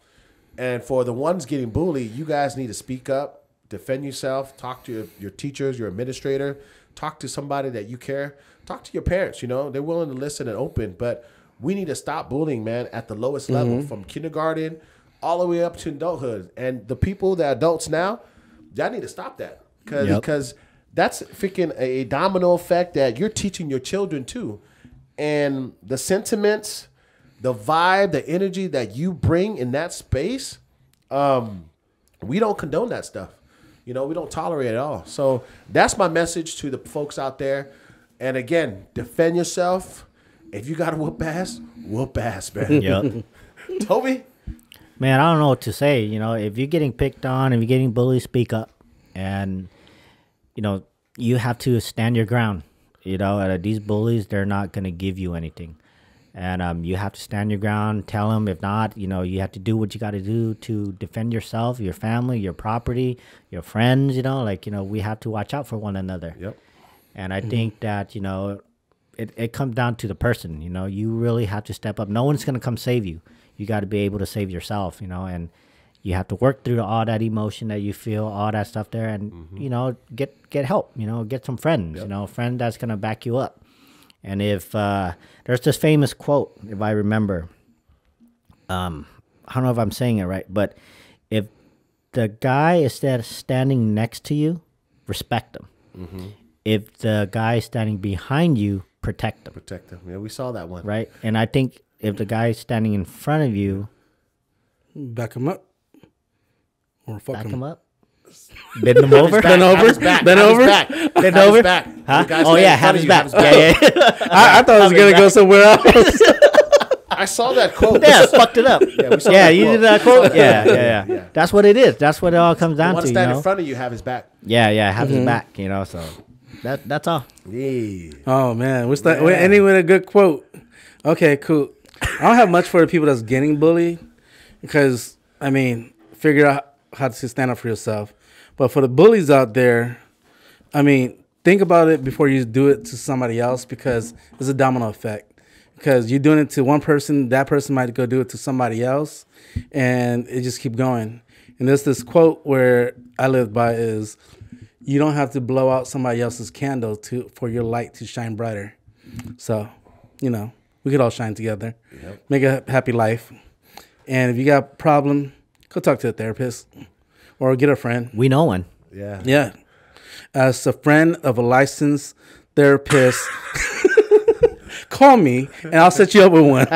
And for the ones getting bullied, you guys need to speak up, defend yourself, talk to your teachers, your administrator, talk to somebody that you care, talk to your parents. You know, they're willing to listen and open. But we need to stop bullying, man, at the lowest level, from kindergarten all the way up to adulthood. And the people that are adults now, y'all need to stop that because that's freaking a domino effect that you're teaching your children too. And the sentiments, the vibe, the energy that you bring in that space, we don't condone that stuff. You know, we don't tolerate it at all. So that's my message to the folks out there. And again, defend yourself. If you got to whoop ass, man. Yep. Toby? Man, I don't know what to say. You know, if you're getting picked on, if you're getting bullied, speak up. And, you know, you have to stand your ground. You know, these bullies, they're not going to give you anything. And you have to stand your ground, tell them. If not, you know, you have to do what you got to do to defend yourself, your family, your property, your friends, you know. Like, you know, we have to watch out for one another. Yep. And I think that, you know, it comes down to the person. You know, you really have to step up. No one's going to come save you. You got to be able to save yourself, you know, and you have to work through all that emotion that you feel, all that stuff there, and, you know, get help, you know, get some friends, you know, a friend that's going to back you up. And if there's this famous quote, if I remember, I don't know if I'm saying it right, but if the guy is standing next to you, respect him. If the guy is standing behind you, protect him. Protect him. Yeah, we saw that one. Right? And I think if the guy is standing in front of you, back him up. Or fuck back him him up. Bend him over. Bend over. Bend over. Bend over. Huh? Oh, yeah, have his back. Yeah. I thought I was going to go somewhere else. I saw that quote. Yeah, fucked it up. Yeah, we saw yeah, that you quote. did that quote? Yeah. That's what it is. That's what it all comes down The one to, stand you know? in front of you have his back. Yeah, have his back, you know, so that's all. Yeah. Oh, man. What's that? Ending with a good quote. Okay, cool. I don't have much for the people that's getting bullied because, I mean, figure out how to stand up for yourself. But for the bullies out there, I mean, think about it before you do it to somebody else because it's a domino effect. Because you're doing it to one person, that person might go do it to somebody else, and it just keep going. And there's this quote where I live by is, you don't have to blow out somebody else's candle for your light to shine brighter. So, you know, we could all shine together, make a happy life. And if you got a problem, go talk to a therapist or get a friend. We know one. Yeah. Yeah. As a friend of a licensed therapist, call me and I'll set you up with one.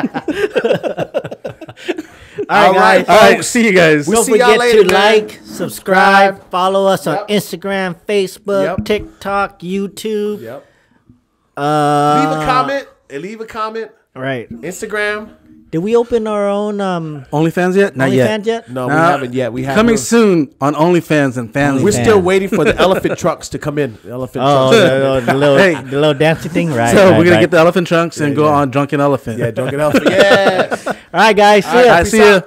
All right, All right, see you guys. We'll Don't see y'all forget later, to man. like, subscribe, follow us on Yep. Instagram, Facebook, Yep. TikTok, YouTube. Yep. Leave a comment. Right. Instagram. Did we open our own OnlyFans yet? Not OnlyFans yet. yet? No, we haven't yet. We have Coming soon on OnlyFans and Family. We're OnlyFans. still waiting for the elephant trucks to come in. The elephant Oh, trucks. the little dancing thing, right? So right, we're gonna right. get the elephant trunks and go on Drunken Elephant. Yeah, drunken elephant. Yes. All right, guys. See ya. All right, see ya.